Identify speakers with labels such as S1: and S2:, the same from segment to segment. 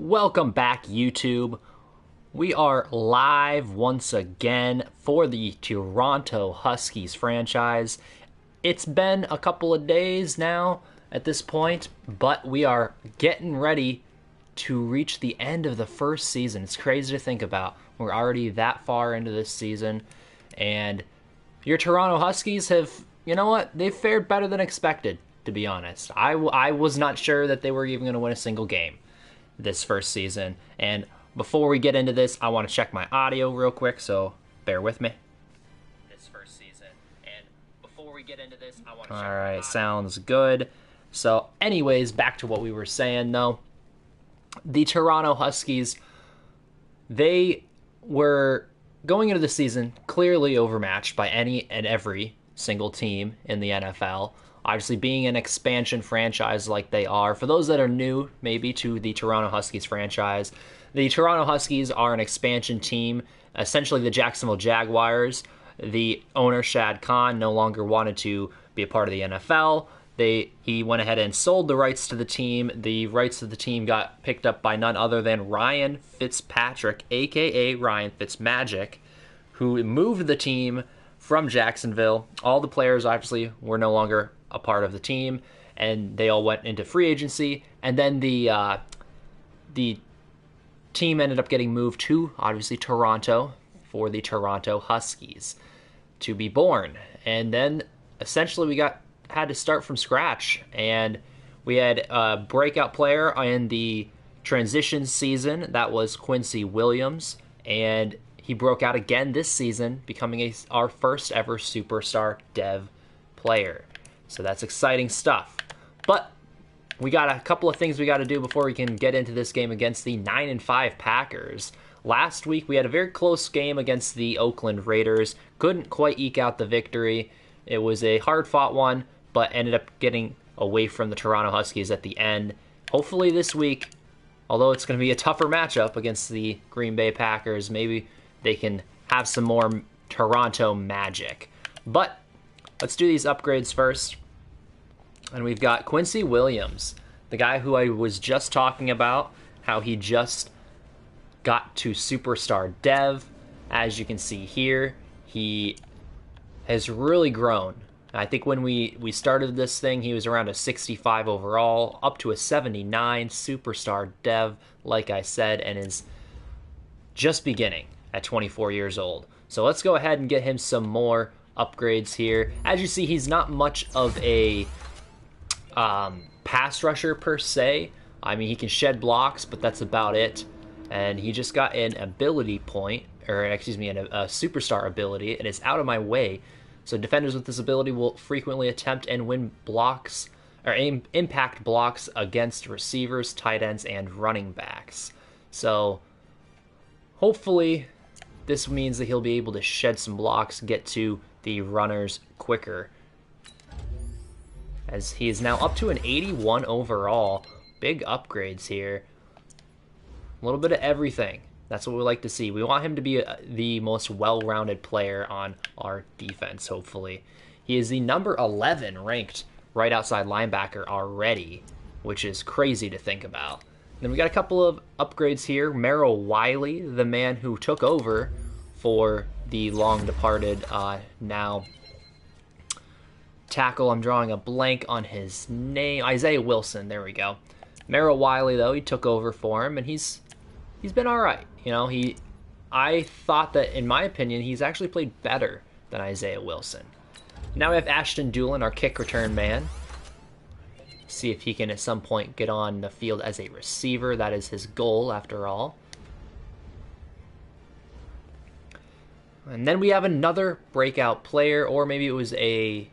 S1: Welcome back, YouTube. We are live once again for the Toronto Huskies franchise. It's been a couple of days now at this point, but we are getting ready to reach the end of the first season. It's crazy to think about. We're already that far into this season, and your Toronto Huskies have, you know what, they've fared better than expected, to be honest. I was not sure that they were even going to win a single game this first season. And before we get into this, I want to check my audio real quick, so bear with me. This first season. And before we get into this, I want to check my audio. All right, sounds good. So anyways, back to what we were saying though. The Toronto Huskies, they were going into the season clearly overmatched by any and every single team in the NFL. Obviously, being an expansion franchise like they are, for those that are new maybe to the Toronto Huskies franchise, the Toronto Huskies are an expansion team, essentially the Jacksonville Jaguars. The owner, Shad Khan, no longer wanted to be a part of the NFL. He went ahead and sold the rights to the team. The rights to the team got picked up by none other than Ryan Fitzpatrick, a.k.a. Ryan Fitzmagic, who moved the team from Jacksonville. All the players, obviously, were no longer a part of the team, and they all went into free agency. And then the team ended up getting moved to, obviously, Toronto for the Toronto Huskies to be born. And then, essentially, we had to start from scratch. And we had a breakout player in the transition season. That was Quincy Williams. And he broke out again this season, becoming our first ever superstar dev player. So that's exciting stuff. But we got a couple of things we got to do before we can get into this game against the 9-5 Packers. Last week we had a very close game against the Oakland Raiders. Couldn't quite eke out the victory. It was a hard-fought one, but ended up getting away from the Toronto Huskies at the end. Hopefully this week, although it's going to be a tougher matchup against the Green Bay Packers, maybe they can have some more Toronto magic. But let's do these upgrades first. And we've got Quincy Williams, the guy who I was just talking about, how he just got to superstar dev. As you can see here, he has really grown. I think when we started this thing, he was around a 65 overall, up to a 79 superstar dev, like I said, and is just beginning at 24 years old. So let's go ahead and get him some more upgrades here. As you see, he's not much of a pass rusher per se. I mean, he can shed blocks, but that's about it. And he just got an ability point, or excuse me, a superstar ability, and it's out of my way. So defenders with this ability will frequently attempt and win blocks, or impact blocks against receivers, tight ends, and running backs. So hopefully this means that he'll be able to shed some blocks, get to the runners quicker, as he is now up to an 81 overall. Big upgrades here. A little bit of everything. That's what we like to see. We want him to be the most well-rounded player on our defense, hopefully. He is the number 11 ranked right outside linebacker already, which is crazy to think about. Then we got a couple of upgrades here. Merrill Wiley, the man who took over for the long-departed now tackle. I'm drawing a blank on his name. Isaiah Wilson. There we go. Merrill Wiley, though, he took over for him, and he's been all right. You know, I thought that, in my opinion, he's actually played better than Isaiah Wilson. Now we have Ashton Doolin, our kick return man. See if he can at some point get on the field as a receiver. That is his goal, after all. And then we have another breakout player, or maybe it was a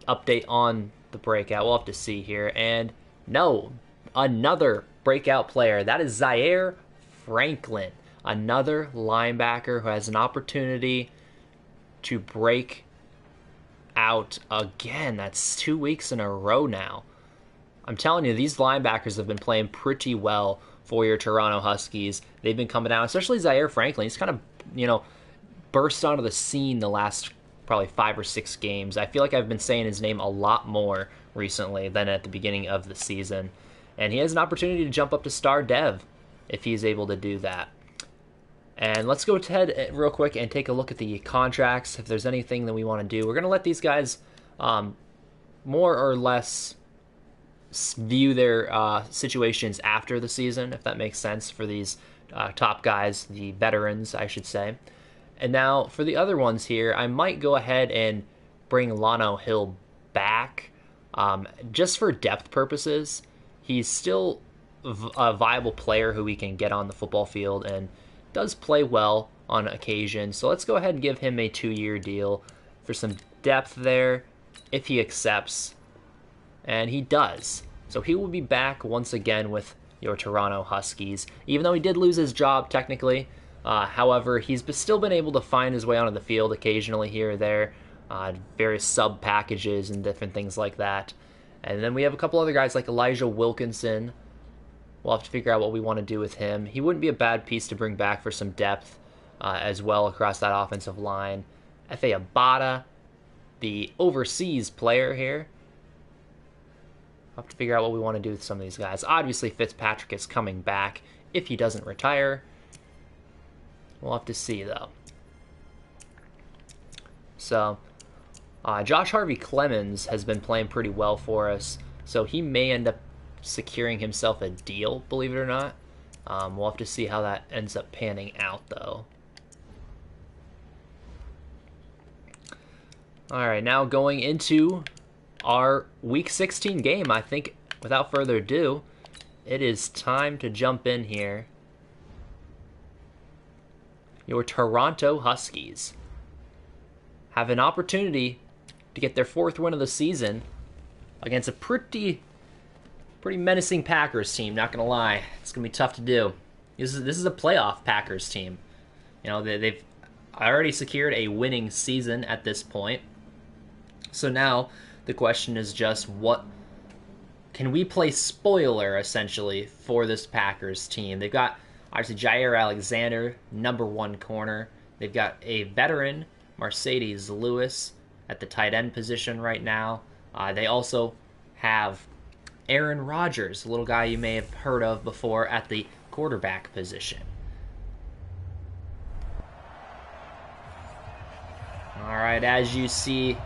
S1: update on the breakout. We'll have to see here. And no, another breakout player. That is Zaire Franklin, another linebacker who has an opportunity to break out again. That's 2 weeks in a row now. I'm telling you, these linebackers have been playing pretty well for your Toronto Huskies. They've been coming out, especially Zaire Franklin. He's kind of, burst onto the scene the last probably 5 or 6 games. I feel like I've been saying his name a lot more recently than at the beginning of the season. And he has an opportunity to jump up to star dev if he's able to do that. And let's go ahead real quick and take a look at the contracts, if there's anything that we want to do. We're going to let these guys more or less view their situations after the season, if that makes sense, for these top guys, the veterans, I should say. And now for the other ones here, I might go ahead and bring Lano Hill back just for depth purposes. He's still a viable player who we can get on the football field and does play well on occasion. So let's go ahead and give him a 2-year deal for some depth there if he accepts. And he does. So he will be back once again with your Toronto Huskies, even though he did lose his job technically. However, he's still been able to find his way onto the field occasionally here or there, various sub packages and different things like that. And then we have a couple other guys like Elijah Wilkinson. We'll have to figure out what we want to do with him. He wouldn't be a bad piece to bring back for some depth as well across that offensive line. F.A. Abada, the overseas player here. We'll have to figure out what we want to do with some of these guys. Obviously, Fitzpatrick is coming back if he doesn't retire. We'll have to see, though. So, Josh Harvey Clemens has been playing pretty well for us, so he may end up securing himself a deal, believe it or not. We'll have to see how that ends up panning out, though. Alright, now going into our Week 16 game, I think, without further ado, it is time to jump in here. Your Toronto Huskies have an opportunity to get their 4th win of the season against a pretty menacing Packers team, not gonna lie. It's gonna be tough to do. This is a playoff Packers team. You know, they've already secured a winning season at this point. So now the question is just, what can we play spoiler essentially for this Packers team? They've got obviously Jair Alexander, #1 corner. They've got a veteran, Mercedes Lewis, at the tight end position right now. They also have Aaron Rodgers, a little guy you may have heard of before, at the quarterback position. All right, as you see,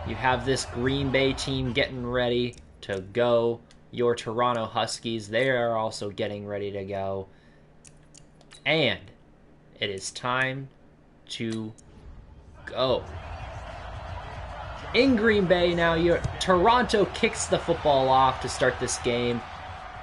S1: you have this Green Bay team getting ready to go. Your Toronto Huskies, they are also getting ready to go. And it is time to go. In Green Bay now, Toronto kicks the football off to start this game.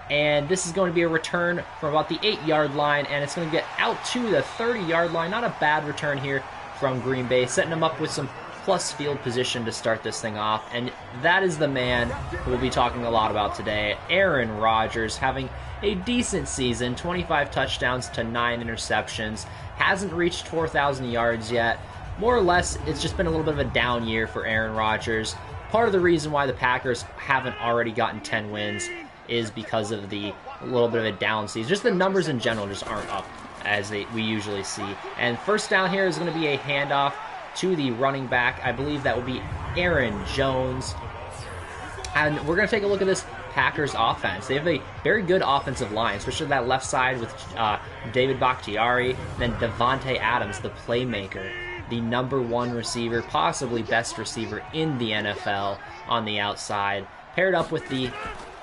S1: And this is going to be a return from about the 8-yard line, and it's going to get out to the 30-yard line. Not a bad return here from Green Bay, setting them up with some plus field position to start this thing off. And that is the man who we'll be talking a lot about today, Aaron Rodgers, having a decent season, 25 touchdowns to 9 interceptions. Hasn't reached 4,000 yards yet. More or less, it's just been a little bit of a down year for Aaron Rodgers. Part of the reason why the Packers haven't already gotten 10 wins is because of the little bit of a down season. Just the numbers in general just aren't up as we usually see. And first down here is going to be a handoff to the running back. I believe that will be Aaron Jones. And we're going to take a look at this Packers offense. They have a very good offensive line, especially that left side with David Bakhtiari, then Devontae Adams, the playmaker, the #1 receiver, possibly best receiver in the NFL on the outside, paired up with the,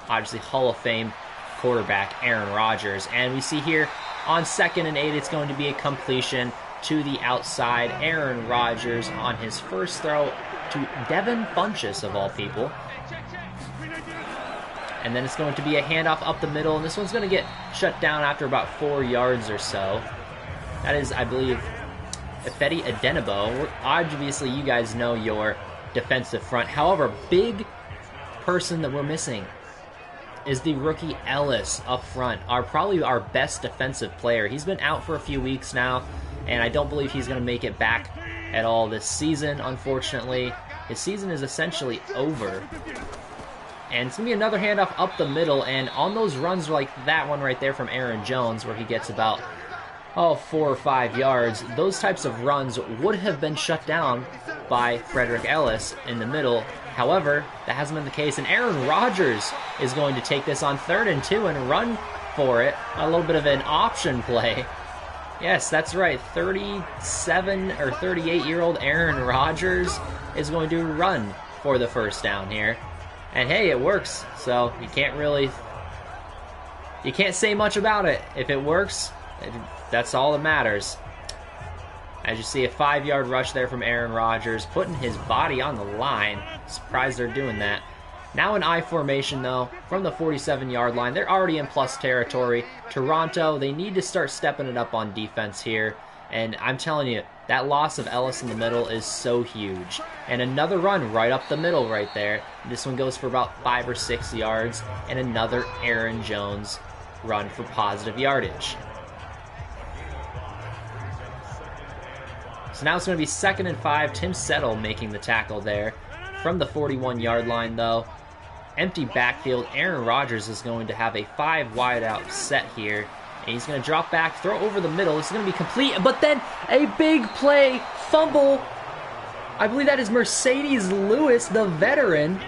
S1: obviously, Hall of Fame quarterback, Aaron Rodgers. And we see here on 2nd and 8, it's going to be a completion to the outside. Aaron Rodgers on his first throw to Devin Funchess, of all people. And then it's going to be a handoff up the middle, and this one's going to get shut down after about 4 yards or so. That is, I believe, Ifedi Adenabo. Obviously, you guys know your defensive front. However, big person that we're missing is the rookie Ellis up front, probably our best defensive player. He's been out for a few weeks now, and I don't believe he's going to make it back at all this season, unfortunately. His season is essentially over. And it's going to be another handoff up the middle, and on those runs like that one right there from Aaron Jones, where he gets about 4 or 5 yards, those types of runs would have been shut down by Frederick Ellis in the middle. However, that hasn't been the case, and Aaron Rodgers is going to take this on 3rd and 2 and run for it. A little bit of an option play. Yes, that's right. 37 or 38-year-old Aaron Rodgers is going to run for the first down here. And hey, it works. So you can't say much about it. If it works, that's all that matters. As you see, a 5-yard rush there from Aaron Rodgers, putting his body on the line. Surprised they're doing that. Now in I formation, though, from the 47-yard line. They're already in plus territory. Toronto, they need to start stepping it up on defense here. And I'm telling you, that loss of Ellis in the middle is so huge. And another run right up the middle right there. This one goes for about 5 or 6 yards. And another Aaron Jones run for positive yardage. So now it's going to be 2nd and 5. Tim Settle making the tackle there. From the 41-yard line, though. Empty backfield. Aaron Rodgers is going to have a 5 wide out set here. And he's going to drop back, throw over the middle. This is going to be complete. But then a big play, fumble. I believe that is Mercedes Lewis, the veteran,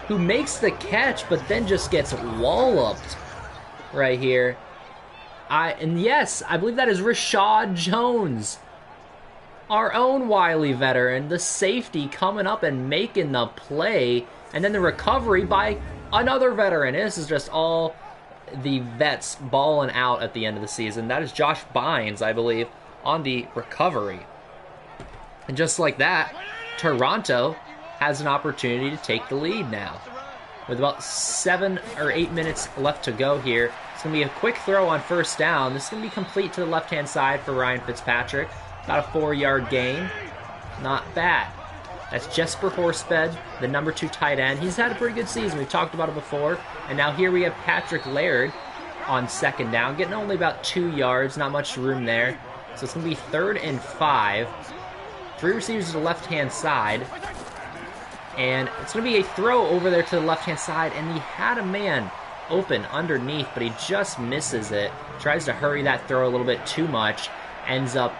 S1: who makes the catch, but then just gets walloped right here. And yes, I believe that is Rashad Jones, our own wily veteran, the safety coming up and making the play, and then the recovery by another veteran. This is just all the vets balling out at the end of the season. That is Josh Bynes, I believe, on the recovery. And just like that, Toronto has an opportunity to take the lead now. With about 7 or 8 minutes left to go here, it's going to be a quick throw on first down. This is going to be complete to the left-hand side for Ryan Fitzpatrick. About a 4-yard gain. Not bad. That's Jesper Horsted, the number 2 tight end. He's had a pretty good season. We've talked about it before. And now here we have Patrick Laird on 2nd down, getting only about 2 yards. Not much room there. So it's going to be 3rd and 5. 3 receivers to the left-hand side. And it's going to be a throw over there to the left-hand side. And he had a man open underneath, but he just misses it. Tries to hurry that throw a little bit too much. Ends up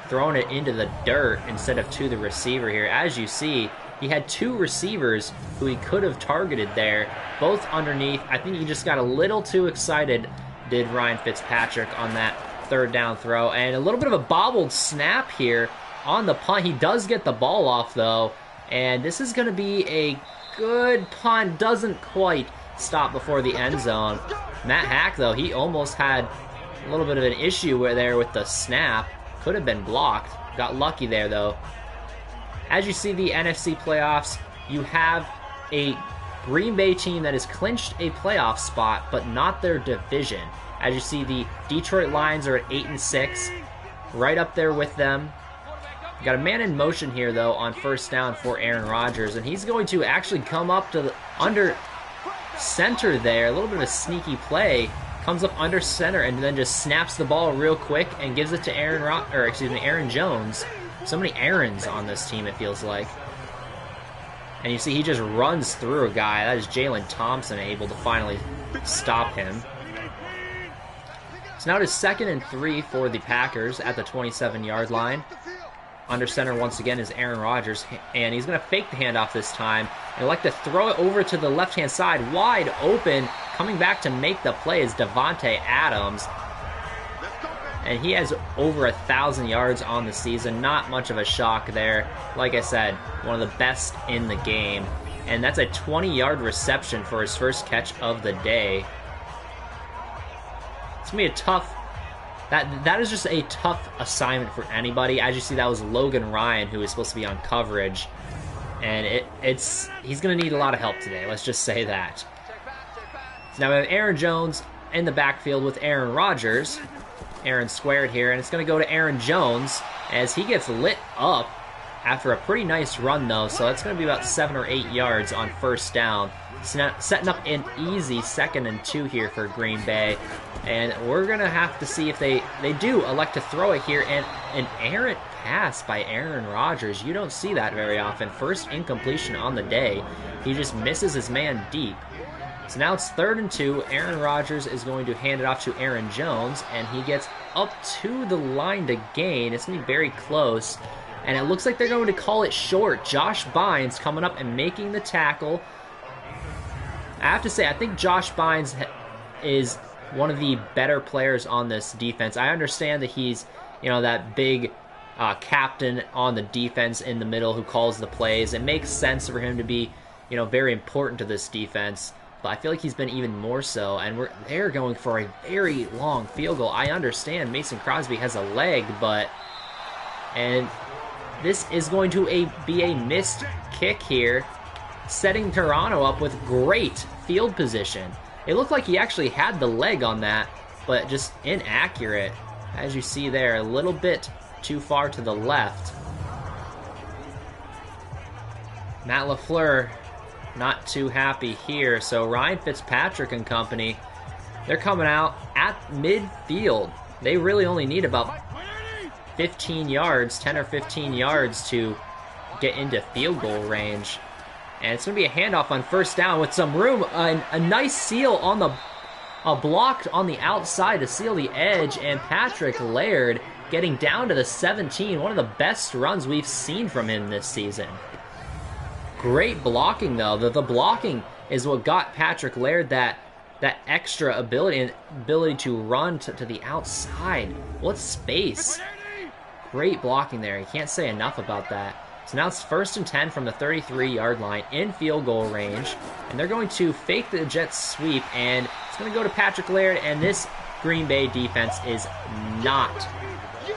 S1: throwing it into the dirt instead of to the receiver here. As you see, he had 2 receivers who he could have targeted there, both underneath. I think he just got a little too excited, did Ryan Fitzpatrick, on that 3rd down throw. And a little bit of a bobbled snap here on the punt. He does get the ball off, though, and this is going to be a good punt. Doesn't quite stop before the end zone. Matt Hack, though, he almost had a little bit of an issue there with the snap. Could have been blocked. Got lucky there, though. As you see the NFC playoffs, you have a Green Bay team that has clinched a playoff spot, but not their division. As you see, the Detroit Lions are at 8-6, right up there with them. Got a man in motion here, though, on first down for Aaron Rodgers, and he's going to actually come up to the under center there. A little bit of a sneaky play. Comes up under center and then just snaps the ball real quick and gives it to Aaron Jones. So many Aarons on this team, it feels like. And you see he just runs through a guy. That is Jalen Thompson able to finally stop him. So now it is 2nd and 3 for the Packers at the 27-yard line. Under center once again is Aaron Rodgers, and he's going to fake the handoff this time and like to throw it over to the left-hand side, wide open. Coming back to make the play is Devontae Adams, and he has over 1,000 yards on the season. Not much of a shock there. Like I said, one of the best in the game, and that's a 20-yard reception for his first catch of the day. It's going to be a tough... That is just a tough assignment for anybody. As you see, that was Logan Ryan, who is supposed to be on coverage. And he's going to need a lot of help today. Let's just say that. So now we have Aaron Jones in the backfield with Aaron Rodgers. Aaron squared here, and it's going to go to Aaron Jones as he gets lit up after a pretty nice run, though. So that's going to be about 7 or 8 yards on first down. Setting up an easy 2nd and 2 here for Green Bay. And we're going to have to see if they do elect to throw it here. And an errant pass by Aaron Rodgers. You don't see that very often. First incompletion on the day. He just misses his man deep. So now it's 3rd and 2. Aaron Rodgers is going to hand it off to Aaron Jones. And he gets up to the line to gain. It's going to be very close. and it looks like they're going to call it short. Josh Bynes coming up and making the tackle. I have to say, I think Josh Bynes is one of the better players on this defense. I understand that he's, that big captain on the defense in the middle who calls the plays. It makes sense for him to be, very important to this defense. But I feel like he's been even more so, and they're going for a very long field goal. I understand Mason Crosby has a leg, and this is going to be a missed kick here, setting Toronto up with great field position. It looked like he actually had the leg on that, but just inaccurate. As you see there, a little bit too far to the left. Matt LaFleur not too happy here, so Ryan Fitzpatrick and company, they're coming out at midfield. They really only need about 15 yards, 10 or 15 yards to get into field goal range. And it's going to be a handoff on first down with some room. A nice seal on the blocked on the outside to seal the edge, and Patrick Laird getting down to the 17. One of the best runs we've seen from him this season. Great blocking, though. The blocking is what got Patrick Laird that extra ability to run to the outside. What space. Great blocking there. You can't say enough about that. So now it's 1st and 10 from the 33-yard line in field goal range. And they're going to fake the Jets sweep, and it's going to go to Patrick Laird, and this Green Bay defense is not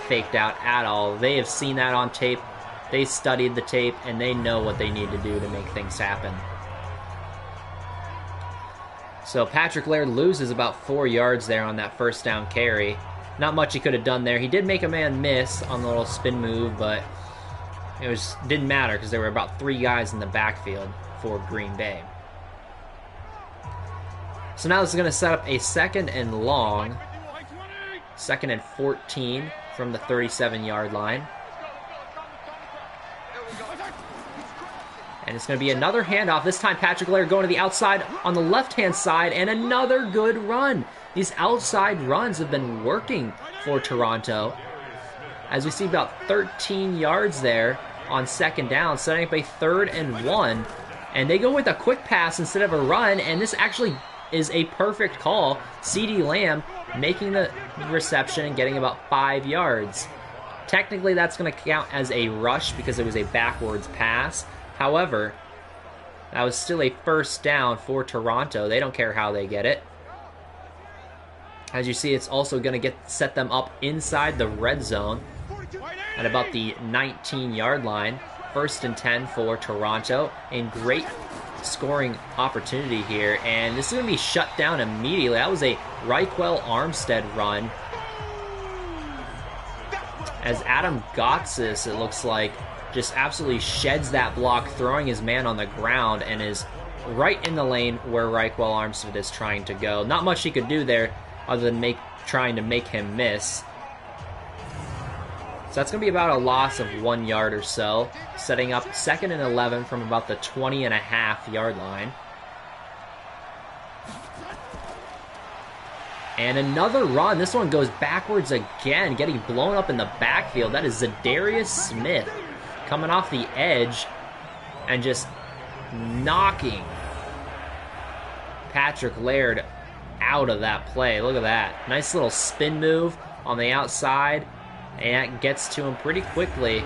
S1: faked out at all. They have seen that on tape. They studied the tape, and they know what they need to do to make things happen. So Patrick Laird loses about 4 yards there on that first down carry. Not much he could have done there. He did make a man miss on the little spin move, but it didn't matter because there were about 3 guys in the backfield for Green Bay. So now this is going to set up a 2nd and long. 2nd and 14 from the 37-yard line. And it's going to be another handoff. This time Patrick Laird going to the outside on the left-hand side, and another good run. These outside runs have been working for Toronto. As we see about 13 yards there on 2nd down, setting up a 3rd and 1. And they go with a quick pass instead of a run, and this actually is a perfect call. CeeDee Lamb making the reception and getting about 5 yards. Technically, that's going to count as a rush because it was a backwards pass. However, that was still a 1st down for Toronto. They don't care how they get it. As you see, it's also going to set them up inside the red zone at about the 19-yard line. 1st and 10 for Toronto. And great scoring opportunity here. And this is going to be shut down immediately. That was a Raquel Armstead run. As Adam Gotsis, it looks like, just absolutely sheds that block, throwing his man on the ground, and is right in the lane where Raquel Armstead is trying to go. Not much he could do there other than trying to make him miss. So that's going to be about a loss of 1 yard or so, setting up 2nd and 11 from about the 20.5-yard line. And another run. This one goes backwards again, getting blown up in the backfield. That is Zadarius Smith coming off the edge and just knocking Patrick Laird out of that play. Look at that. Nice little spin move on the outside, and that gets to him pretty quickly,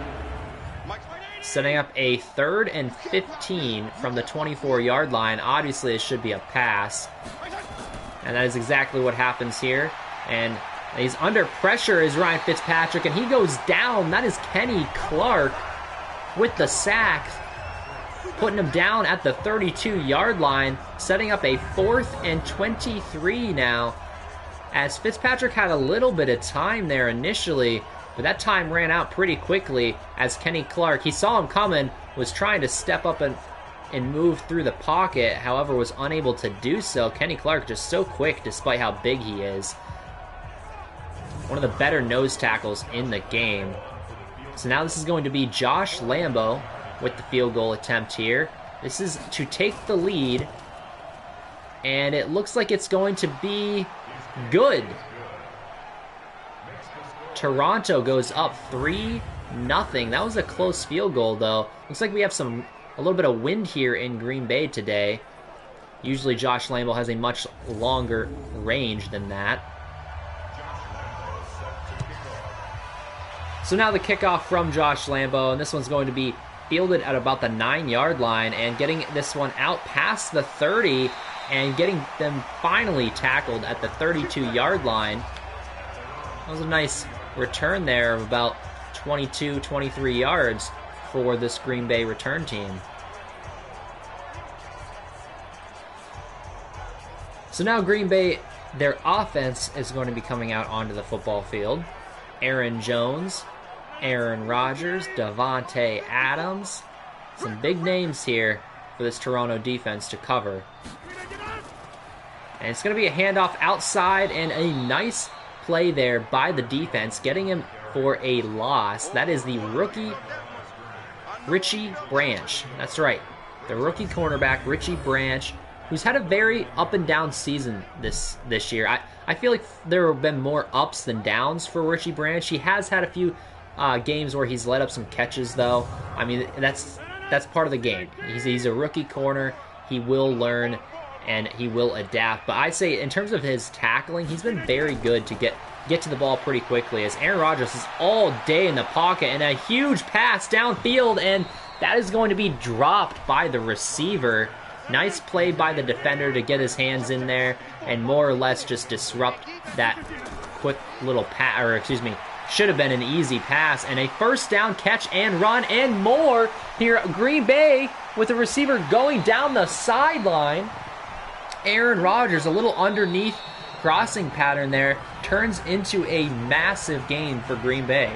S1: setting up a 3rd and 15 from the 24-yard line. Obviously, it should be a pass, and that is exactly what happens here. And he's under pressure is Ryan Fitzpatrick, and he goes down. That is Kenny Clark with the sack, putting him down at the 32-yard line, setting up a 4th and 23 now, as Fitzpatrick had a little bit of time there initially, but that time ran out pretty quickly as Kenny Clark, he saw him coming, was trying to step up and move through the pocket, however was unable to do so. Kenny Clark just so quick despite how big he is. One of the better nose tackles in the game. So now this is going to be Josh Lambo with the field goal attempt here. This is to take the lead, and it looks like it's going to be good. Toronto goes up 3 nothing. That was a close field goal, though. Looks like we have a little bit of wind here in Green Bay today. Usually Josh Lambo has a much longer range than that. So now the kickoff from Josh Lambo, and this one's going to be fielded at about the 9-yard line, and getting this one out past the 30 and getting them finally tackled at the 32-yard line. That was a nice return there of about 22, 23 yards for this Green Bay return team. So now Green Bay, their offense is going to be coming out onto the football field. Aaron Jones, Aaron Rodgers, Davante Adams. Some big names here for this Toronto defense to cover. And it's going to be a handoff outside, and a nice play there by the defense, getting him for a loss. That is the rookie Richie Branch. That's right, the rookie cornerback Richie Branch, who's had a very up and down season this year. I feel like there have been more ups than downs for Richie Branch. He has had a few games where he's let up some catches, though. I mean, that's part of the game. He's a rookie corner. He will learn and he will adapt. But I'd say in terms of his tackling, he's been very good to get to the ball pretty quickly, as Aaron Rodgers is all day in the pocket, and a huge pass downfield, and that is going to be dropped by the receiver. Nice play by the defender to get his hands in there and more or less just disrupt that quick little pass, or excuse me, should have been an easy pass, and a first down catch and run and more here. Green Bay with the receiver going down the sideline. Aaron Rodgers, a little underneath crossing pattern there, turns into a massive gain for Green Bay.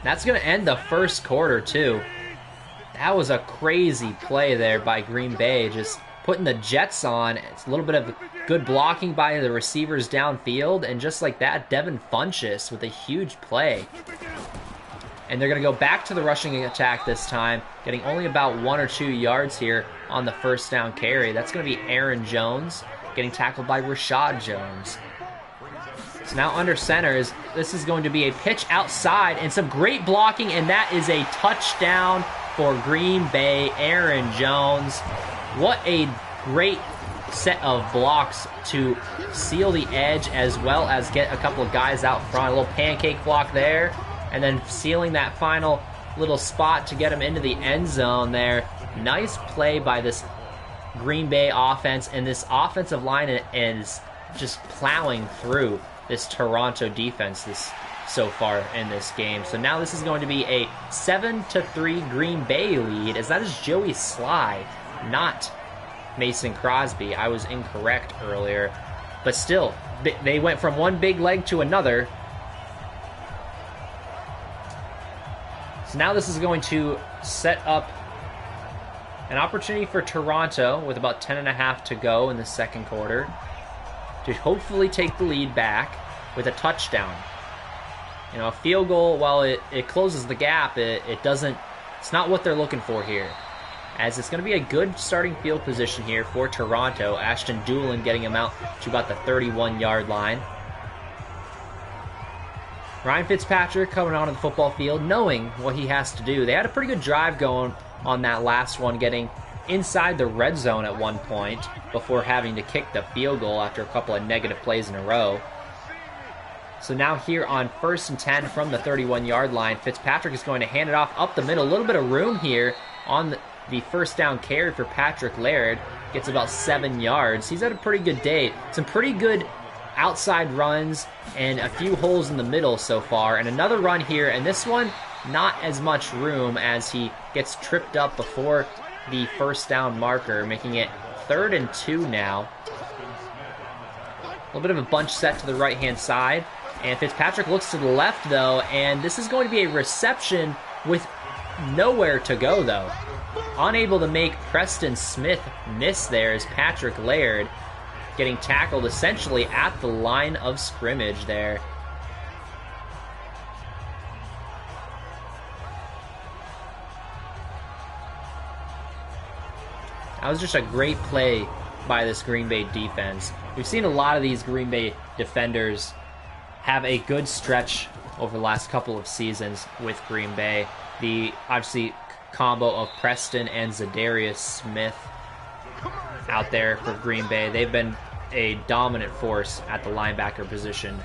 S1: That's going to end the first quarter, too. That was a crazy play there by Green Bay, just putting the Jets on. It's a little bit of good blocking by the receivers downfield, and just like that, Devin Funchess with a huge play. And they're going to go back to the rushing attack this time, getting only about 1 or 2 yards here on the first down carry. That's going to be Aaron Jones getting tackled by Rashad Jones. So now under center, this is going to be a pitch outside and some great blocking, and that is a touchdown for Green Bay. Aaron Jones. What a great set of blocks to seal the edge as well as get a couple of guys out front. A little pancake block there, and then sealing that final little spot to get him into the end zone there. Nice play by this Green Bay offense, and this offensive line is just plowing through this Toronto defense so far in this game. So now this is going to be a 7-3 Green Bay lead, as that is Joey Sly, not Mason Crosby. I was incorrect earlier, but still, they went from one big leg to another. So now this is going to set up an opportunity for Toronto with about 10.5 to go in the second quarter to hopefully take the lead back with a touchdown. You know, a field goal, while it closes the gap, it's not what they're looking for here, as it's going to be a good starting field position here for Toronto. Ashton Doolin getting him out to about the 31-yard line. Ryan Fitzpatrick coming onto the football field, knowing what he has to do. They had a pretty good drive going on that last one, getting inside the red zone at one point before having to kick the field goal after a couple of negative plays in a row. So now here on 1st and 10 from the 31-yard line, Fitzpatrick is going to hand it off up the middle. A little bit of room here on the first down carry for Patrick Laird. Gets about 7 yards. He's had a pretty good day. Some pretty good outside runs and a few holes in the middle so far. And another run here, and this one not as much room as he gets tripped up before the first down marker, making it 3rd and 2 now. A little bit of a bunch set to the right-hand side. And Fitzpatrick looks to the left, though, and this is going to be a reception with nowhere to go, though. Unable to make Preston Smith miss there is Patrick Laird, getting tackled essentially at the line of scrimmage there. That was just a great play by this Green Bay defense. We've seen a lot of these Green Bay defenders have a good stretch over the last couple of seasons with Green Bay. The, obviously, combo of Preston and Zadarius Smith out there for Green Bay. They've been a dominant force at the linebacker position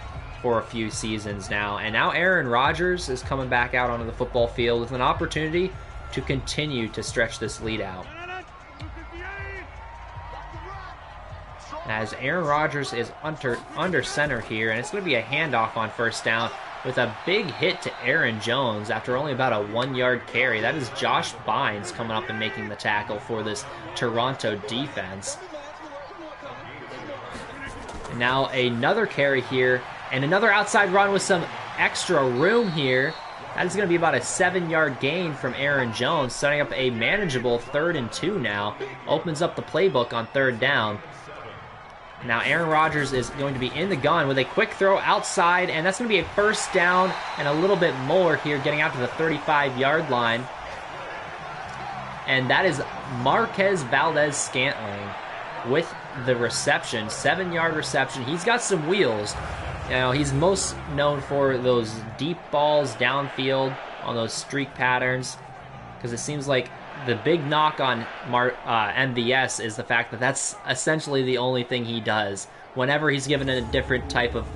S1: for a few seasons now. And now Aaron Rodgers is coming back out onto the football field with an opportunity to continue to stretch this lead out. As Aaron Rodgers is under center here, and it's going to be a handoff on first down with a big hit to Aaron Jones after only about a 1-yard carry. That is Josh Bynes coming up and making the tackle for this Toronto defense. And now another carry here, and another outside run with some extra room here. That is going to be about a 7-yard gain from Aaron Jones, setting up a manageable 3rd and 2 now. Opens up the playbook on 3rd down. Now Aaron Rodgers is going to be in the gun with a quick throw outside, and that's going to be a first down and a little bit more here, getting out to the 35-yard line. And that is Marquez Valdez-Scantling with the reception, 7-yard reception. He's got some wheels. You know, he's most known for those deep balls downfield on those streak patterns, because it seems like the big knock on MVS is the fact that that's essentially the only thing he does. Whenever he's given a different type of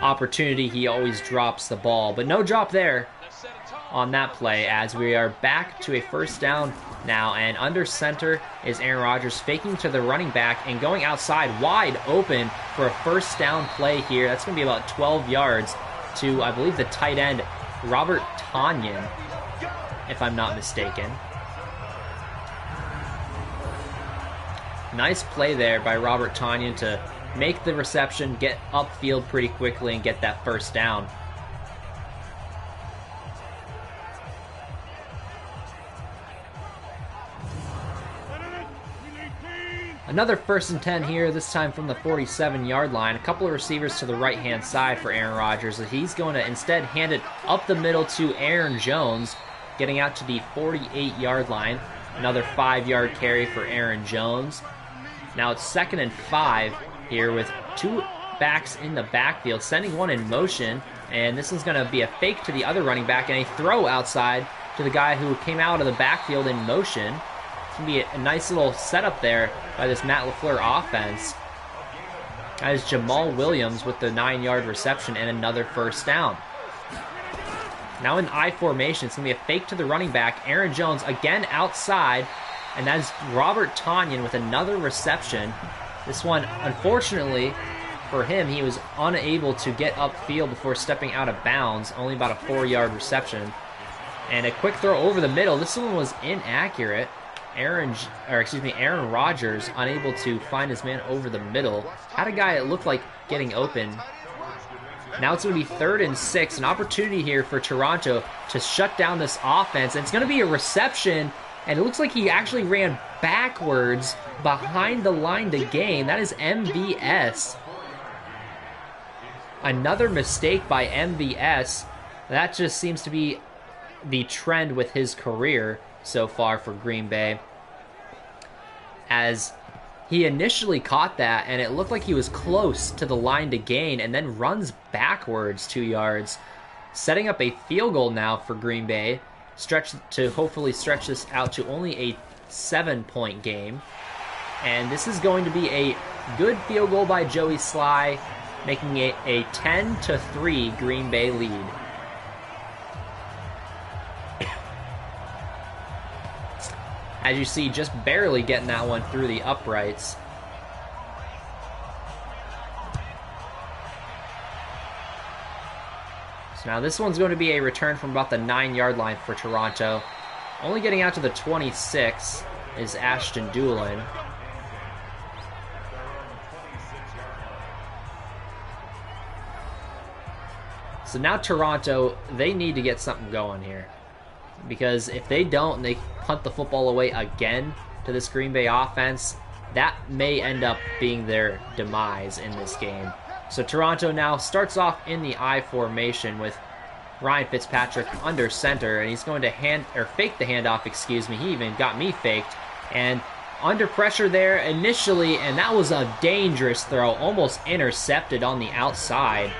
S1: opportunity, he always drops the ball. But no drop there on that play, as we are back to a first down now, and under center is Aaron Rodgers faking to the running back and going outside wide open for a first down play here. That's going to be about 12 yards to, I believe, the tight end, Robert Tonyan, if I'm not mistaken. Nice play there by Robert Tonyan to make the reception, get upfield pretty quickly, and get that first down. Another 1st and 10 here, this time from the 47-yard line. A couple of receivers to the right-hand side for Aaron Rodgers. He's going to instead hand it up the middle to Aaron Jones, getting out to the 48-yard line. Another 5-yard carry for Aaron Jones. Now it's 2nd and 5 here with 2 backs in the backfield, sending one in motion, and this is going to be a fake to the other running back and a throw outside to the guy who came out of the backfield in motion. It's going to be a nice little setup there by this Matt LaFleur offense. That is Jamal Williams with the 9-yard reception and another first down. Now in I formation, it's going to be a fake to the running back. Aaron Jones again outside, and that is Robert Tonyan with another reception. This one, unfortunately for him, he was unable to get upfield before stepping out of bounds. Only about a 4-yard reception. And a quick throw over the middle. This one was inaccurate. Aaron Rodgers unable to find his man over the middle. Had a guy that looked like getting open. Now it's going to be 3rd and 6. An opportunity here for Toronto to shut down this offense. And it's going to be a reception, and it looks like he actually ran backwards behind the line to gain. That is MVS. Another mistake by MVS. That just seems to be the trend with his career so far for Green Bay, as he initially caught that and it looked like he was close to the line to gain, and then runs backwards 2 yards, setting up a field goal now for Green Bay, hopefully stretch this out to only a 7-point game. And this is going to be a good field goal by Joey Sly, making it a 10-3 Green Bay lead. As you see, just barely getting that one through the uprights. So now this one's going to be a return from about the 9-yard line for Toronto. Only getting out to the 26 is Ashton Doolin. So now Toronto, they need to get something going here. Because if they don't and they punt the football away again to this Green Bay offense, that may end up being their demise in this game. So Toronto now starts off in the I formation with Ryan Fitzpatrick under center, and he's going to fake the handoff, He even got me faked. And under pressure there initially, and that was a dangerous throw, almost intercepted on the outside.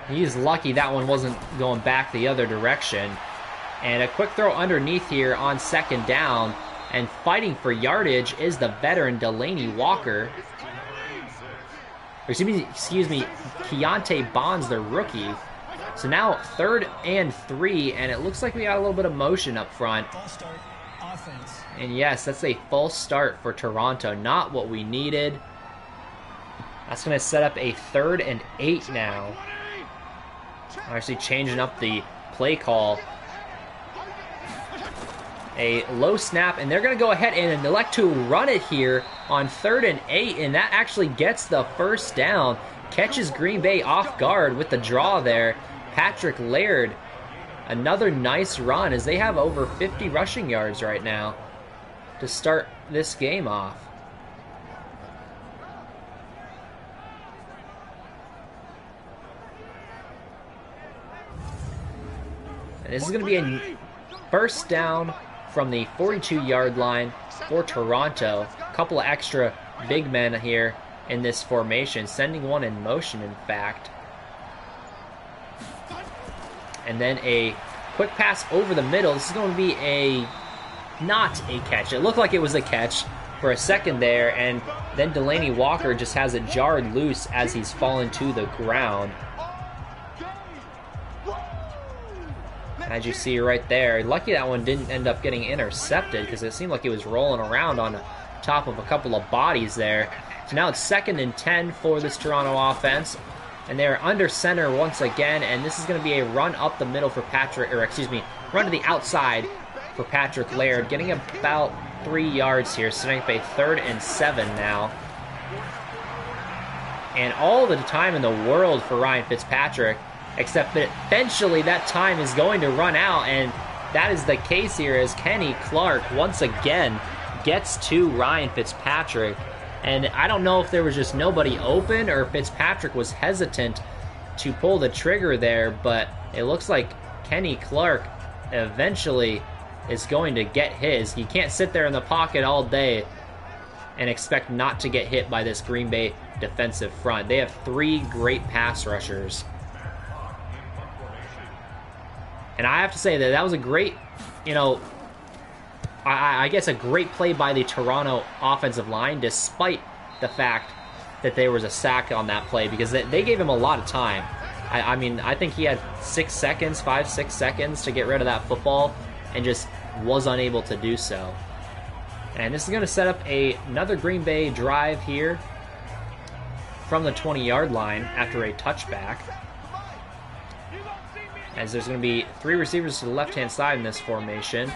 S1: He's lucky that one wasn't going back the other direction. And a quick throw underneath here on second down, and fighting for yardage is the veteran Delaney Walker. Excuse me, Keontae Bonds, the rookie. So now 3rd and 3, and it looks like we got a little bit of motion up front. And yes, that's a false start for Toronto, not what we needed. That's going to set up a 3rd and 8 now. Actually changing up the play call. A low snap, and they're going to go ahead and elect to run it here on 3rd and 8, and that actually gets the first down. Catches Green Bay off guard with the draw there. Patrick Laird, another nice run as they have over 50 rushing yards right now to start this game off. And this is going to be a first down from the 42-yard line for Toronto. A couple of extra big men here in this formation, sending one in motion, in fact. And then a quick pass over the middle. This is going to be not a catch. It looked like it was a catch for a second there, and then Delaney Walker just has it jarred loose as he's fallen to the ground. As you see right there, lucky that one didn't end up getting intercepted because it seemed like it was rolling around on top of a couple of bodies there. So now it's 2nd and 10 for this Toronto offense. And they're under center once again, and this is going to be a run up the middle for run to the outside for Patrick Laird, getting about 3 yards here, setting up a 3rd and 7 now. And all the time in the world for Ryan Fitzpatrick, except that eventually that time is going to run out, and that is the case here as Kenny Clark once again gets to Ryan Fitzpatrick. And I don't know if there was just nobody open or Fitzpatrick was hesitant to pull the trigger there, but it looks like Kenny Clark eventually is going to get his. He can't sit there in the pocket all day and expect not to get hit by this Green Bay defensive front. They have 3 great pass rushers. And I have to say that was a great, I guess a great play by the Toronto offensive line, despite the fact that there was a sack on that play, because they gave him a lot of time. I mean, I think he had 6 seconds, 5-6 seconds to get rid of that football and just was unable to do so. And this is going to set up another Green Bay drive here from the 20-yard line after a touchback. As there's going to be 3 receivers to the left-hand side in this formation.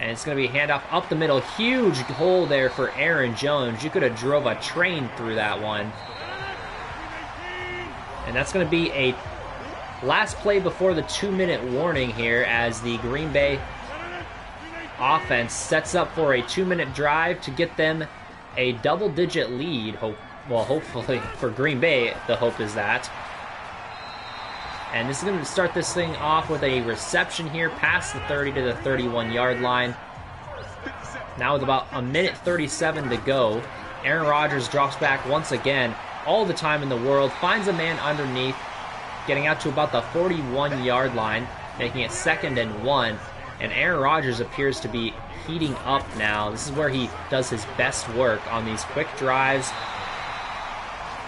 S1: And it's going to be a handoff up the middle. Huge hole there for Aaron Jones. You could have drove a train through that one. And that's going to be a last play before the 2-minute warning here as the Green Bay offense sets up for a 2-minute drive to get them a double-digit lead. Hopefully for Green Bay, the hope is that. And this is going to start this thing off with a reception here past the 30 to the 31-yard line. Now with about 1:37 to go, Aaron Rodgers drops back once again, all the time in the world, finds a man underneath, getting out to about the 41-yard line, making it 2nd and 1. And Aaron Rodgers appears to be heating up now. This is where he does his best work on these quick drives.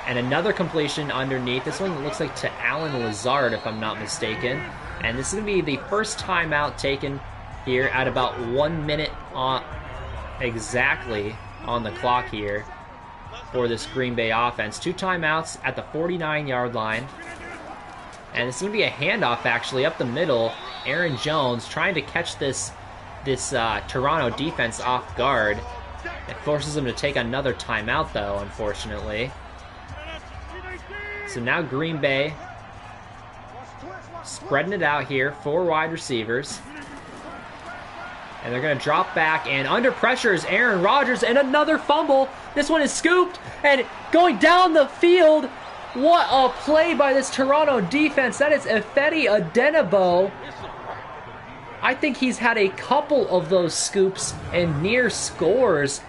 S1: And another completion underneath. This one looks like to Allen Lazard, if I'm not mistaken. And this is going to be the first timeout taken here at about 1 minute exactly on the clock here for this Green Bay offense. 2 timeouts at the 49-yard line. And it's going to be a handoff, actually, up the middle. Aaron Jones trying to catch this Toronto defense off guard. It forces him to take another timeout, though, unfortunately. So now Green Bay spreading it out here, 4 wide receivers. And they're going to drop back, and under pressure is Aaron Rodgers, and another fumble. This one is scooped, and going down the field. What a play by this Toronto defense. That is Ifedi Odenigbo. I think he's had a couple of those scoops and near scores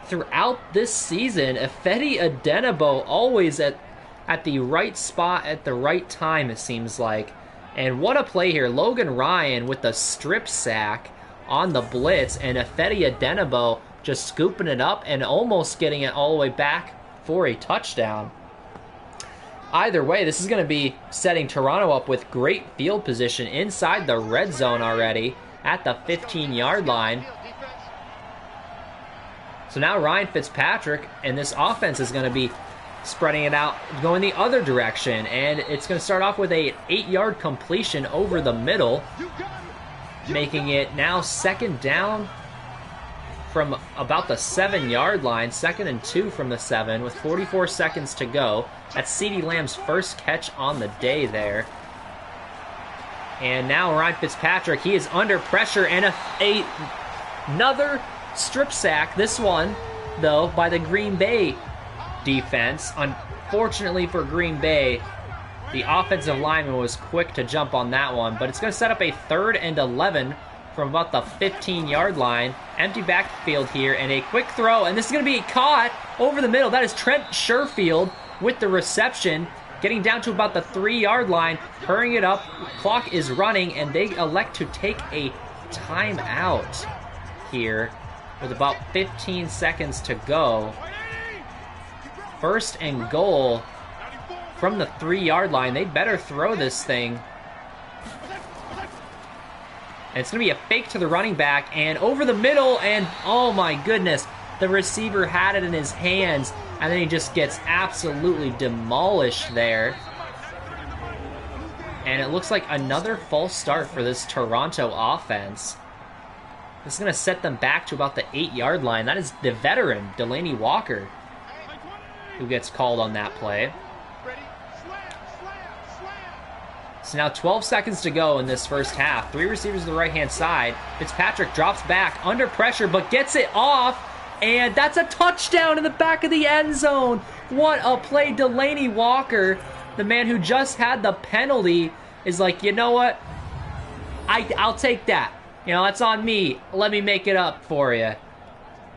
S1: throughout this season. Ifedi Adenabo always at the right spot at the right time, it seems like. And what a play here. Logan Ryan with the strip sack on the blitz, and Ifedi Adenabo just scooping it up and almost getting it all the way back for a touchdown. Either way, this is going to be setting Toronto up with great field position inside the red zone already at the 15-yard line. So now Ryan Fitzpatrick and this offense is going to be spreading it out, going the other direction, and it's going to start off with a 8-yard completion over the middle, making it now second down from about the 7-yard line, 2nd and 2 from the 7 with 44 seconds to go. That's CeeDee Lamb's first catch on the day there. And now Ryan Fitzpatrick, he is under pressure, and another strip sack, this one, though, by the Green Bay defense. Unfortunately for Green Bay, the offensive lineman was quick to jump on that one, but it's going to set up a 3rd and 11 from about the 15-yard line. Empty backfield here, and a quick throw, and this is going to be caught over the middle. That is Trent Sherfield with the reception, getting down to about the 3-yard line, hurrying it up. Clock is running, and they elect to take a timeout here with about 15 seconds to go. 1st and goal from the 3-yard line. They better throw this thing. And it's going to be a fake to the running back, and over the middle, and oh my goodness, the receiver had it in his hands, and then he just gets absolutely demolished there. And it looks like another false start for this Toronto offense. This is going to set them back to about the 8-yard line. That is the veteran, Delaney Walker, who gets called on that play. So now 12 seconds to go in this first half. 3 receivers to the right-hand side. Fitzpatrick drops back under pressure, but gets it off, and that's a touchdown in the back of the end zone. What a play. Delaney Walker, the man who just had the penalty, is like, you know what? I'll take that. You know, that's on me. Let me make it up for you.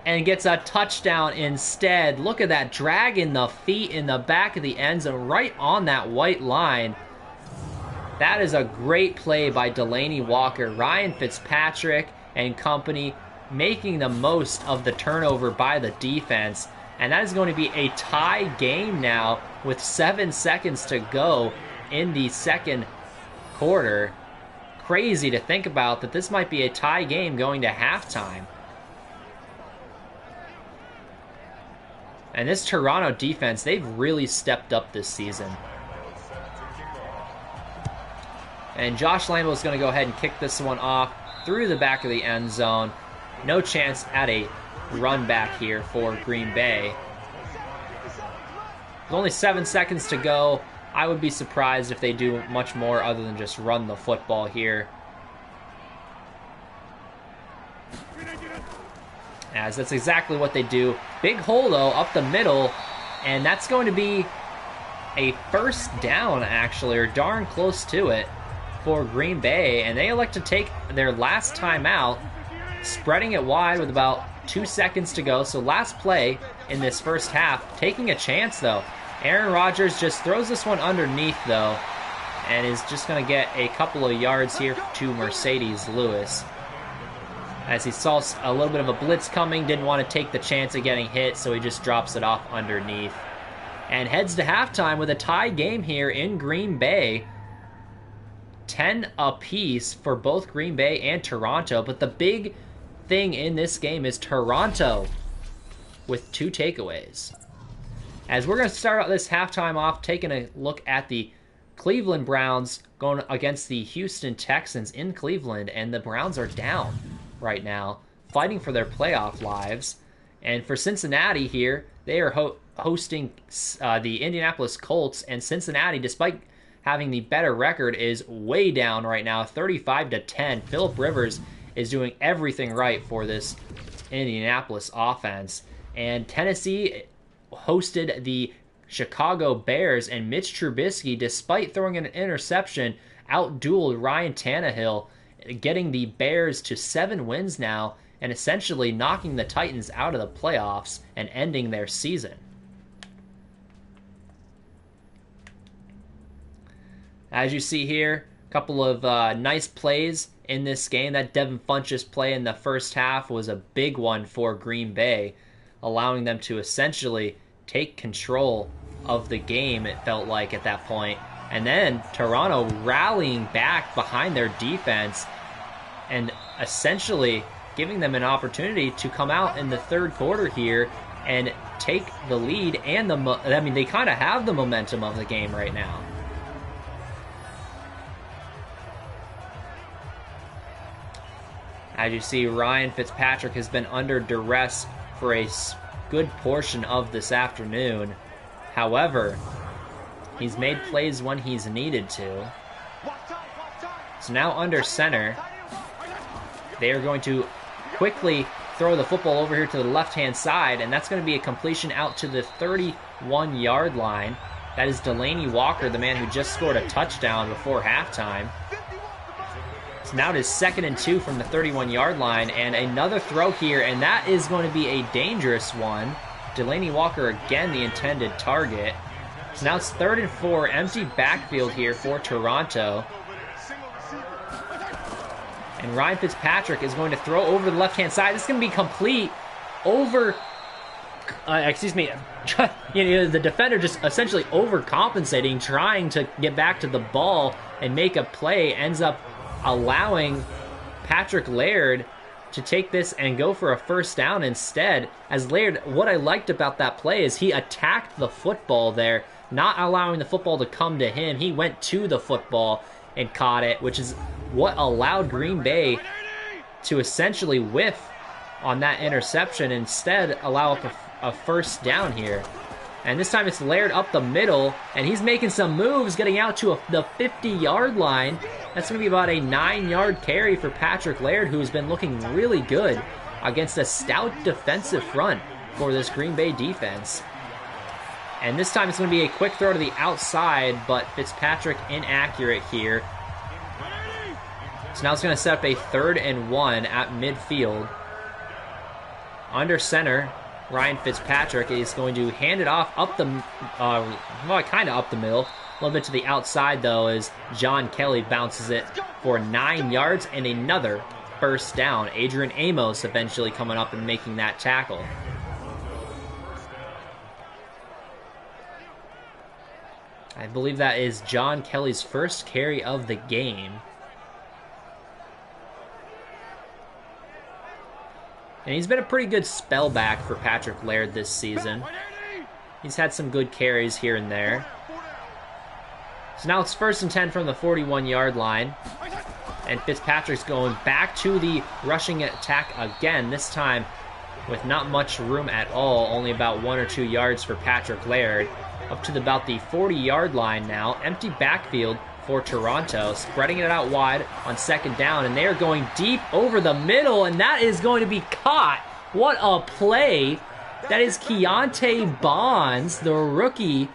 S1: And gets a touchdown instead. Look at that, dragging the feet in the back of the end zone, right on that white line. That is a great play by Delaney Walker. Ryan Fitzpatrick and company making the most of the turnover by the defense. And that is going to be a tie game now with 7 seconds to go in the second quarter. Crazy to think about that this might be a tie game going to halftime. And this Toronto defense, they've really stepped up this season. And Josh Lambo is going to go ahead and kick this one off through the back of the end zone. No chance at a run back here for Green Bay. With only 7 seconds to go, I would be surprised if they do much more other than just run the football here. As that's exactly what they do. Big hole, though, up the middle, and that's going to be a first down, actually, or darn close to it for Green Bay, and they elect to take their last timeout, spreading it wide with about 2 seconds to go. So last play in this first half, taking a chance, though. Aaron Rodgers just throws this one underneath, though, and is just going to get a couple of yards here to Mercedes Lewis. As he saw a little bit of a blitz coming, didn't want to take the chance of getting hit, so he just drops it off underneath. And heads to halftime with a tie game here in Green Bay. 10 apiece for both Green Bay and Toronto, but the big thing in this game is Toronto with 2 takeaways. As we're going to start out this halftime off taking a look at the Cleveland Browns going against the Houston Texans in Cleveland, and the Browns are down right now, fighting for their playoff lives. And for Cincinnati here, they are hosting the Indianapolis Colts, and Cincinnati, despite having the better record, is way down right now, 35-10. Phillip Rivers is doing everything right for this Indianapolis offense. And Tennessee hosted the Chicago Bears, and Mitch Trubisky, despite throwing an interception, outdueled Ryan Tannehill getting the Bears to 7 wins now and essentially knocking the Titans out of the playoffs and ending their season. As you see here, a couple of nice plays in this game. That Devin Funchess play in the first half was a big one for Green Bay, allowing them to essentially take control of the game, it felt like at that point. And then Toronto rallying back behind their defense and essentially giving them an opportunity to come out in the third quarter here and take the lead. And they kind of have the momentum of the game right now. As you see, Ryan Fitzpatrick has been under duress for a good portion of this afternoon. However, he's made plays when he's needed to. So now under center, they are going to quickly throw the football over here to the left-hand side, and that's going to be a completion out to the 31-yard line. That is Delanie Walker, the man who just scored a touchdown before halftime. So now it is 2nd and 2 from the 31-yard line, and another throw here, and that is going to be a dangerous one. Delanie Walker again the intended target. So now it's 3rd and 4, empty backfield here for Toronto. And Ryan Fitzpatrick is going to throw over the left-hand side. This is going to be complete over... the defender just essentially overcompensating, trying to get back to the ball and make a play, ends up allowing Patrick Laird to take this and go for a first down instead. As Laird, what I liked about that play is he attacked the football there, not allowing the football to come to him. He went to the football and caught it, which is what allowed Green Bay to essentially whiff on that interception, instead allow up a first down here. And this time it's Laird up the middle, and he's making some moves, getting out to the 50-yard line. That's going to be about a 9-yard carry for Patrick Laird, who's been looking really good against a stout defensive front for this Green Bay defense. And this time it's going to be a quick throw to the outside, but Fitzpatrick inaccurate here. So now it's going to set up a 3rd and 1 at midfield. Under center, Ryan Fitzpatrick is going to hand it off up the, kind of up the middle. A little bit to the outside, though, as John Kelly bounces it for 9 yards and another first down. Adrian Amos eventually coming up and making that tackle. I believe that is John Kelly's first carry of the game. And he's been a pretty good spell back for Patrick Laird this season. He's had some good carries here and there. So now it's 1st and 10 from the 41-yard line. And Fitzpatrick's going back to the rushing attack again, this time with not much room at all, only about 1 or 2 yards for Patrick Laird. Up to about the 40-yard line now, empty backfield for Toronto, spreading it out wide on 2nd down, and they are going deep over the middle, and that is going to be caught. What a play. That is Keontae Bonds, the rookie,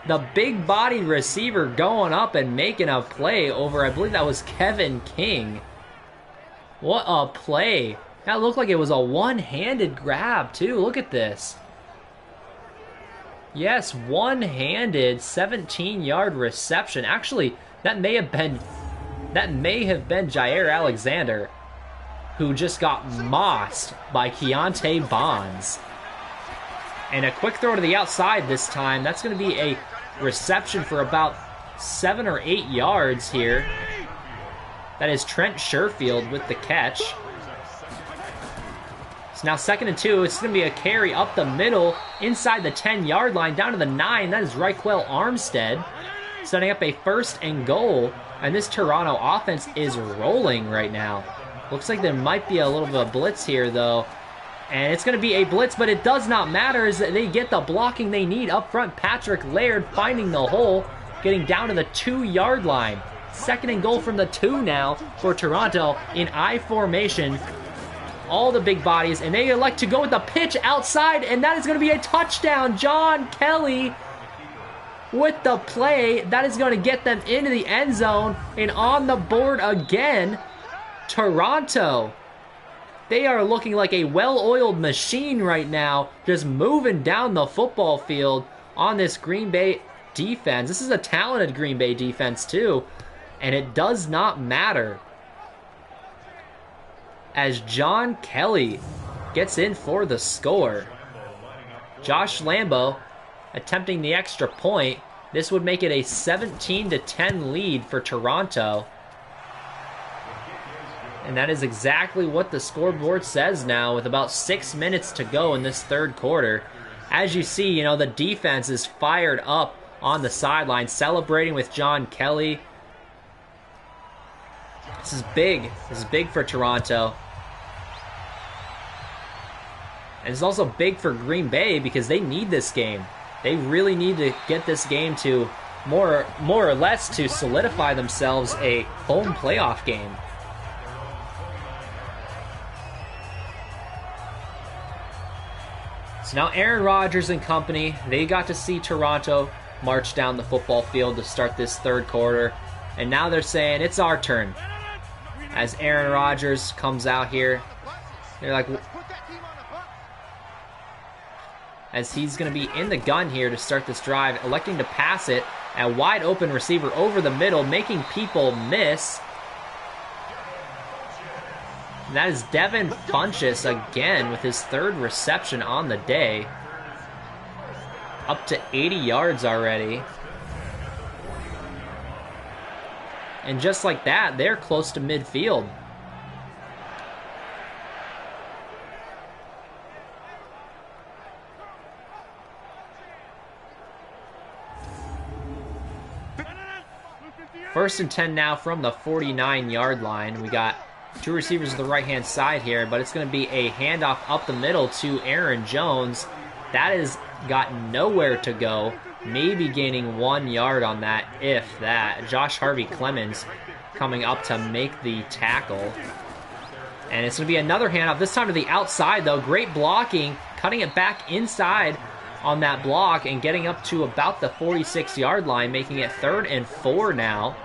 S1: the big-bodied receiver, going up and making a play over, I believe that was Kevin King. What a play. That looked like it was a one-handed grab, too. Look at this. Yes, one-handed 17-yard reception. Actually, that may have been Jair Alexander, who just got mossed by Keontae Bonds. And a quick throw to the outside this time. That's going to be a reception for about 7 or 8 yards here. That is Trent Sherfield with the catch. So now 2nd and 2. It's going to be a carry up the middle, inside the 10-yard line, down to the 9. That is Raquel Armstead, setting up a 1st and goal. And this Toronto offense is rolling right now. Looks like there might be a little bit of a blitz here, though. And it's going to be a blitz, but it does not matter as they get the blocking they need up front. Patrick Laird finding the hole, getting down to the 2-yard line. 2nd and goal from the 2 now for Toronto in I formation. All the big bodies, and they elect to go with the pitch outside, and that is going to be a touchdown. John Kelly with the play. That is going to get them into the end zone and on the board again. Toronto, they are looking like a well-oiled machine right now, just moving down the football field on this Green Bay defense. This is a talented Green Bay defense too, and it does not matter. As John Kelly gets in for the score. Josh Lambo attempting the extra point. This would make it a 17-10 lead for Toronto. And that is exactly what the scoreboard says now, with about 6 minutes to go in this third quarter. As you see, you know, the defense is fired up on the sideline, celebrating with John Kelly. This is big. This is big for Toronto. And it's also big for Green Bay because they need this game. They really need to get this game to more or less to solidify themselves a home playoff game. So now Aaron Rodgers and company, they got to see Toronto march down the football field to start this third quarter. And now they're saying, it's our turn. As Aaron Rodgers comes out here, they're like, as he's going to be in the gun here to start this drive, electing to pass it, a wide open receiver over the middle, making people miss. And that is Devin Funchess again with his third reception on the day. Up to 80 yards already. And just like that, they're close to midfield. First and 10 now from the 49-yard line. We got two receivers to the right-hand side here, but it's going to be a handoff up the middle to Aaron Jones. That has got nowhere to go. Maybe gaining 1 yard on that, if that. Josh Harvey Clemens coming up to make the tackle. And it's going to be another handoff, this time to the outside, though. Great blocking, cutting it back inside on that block and getting up to about the 46-yard line, making it 3rd and 4 now.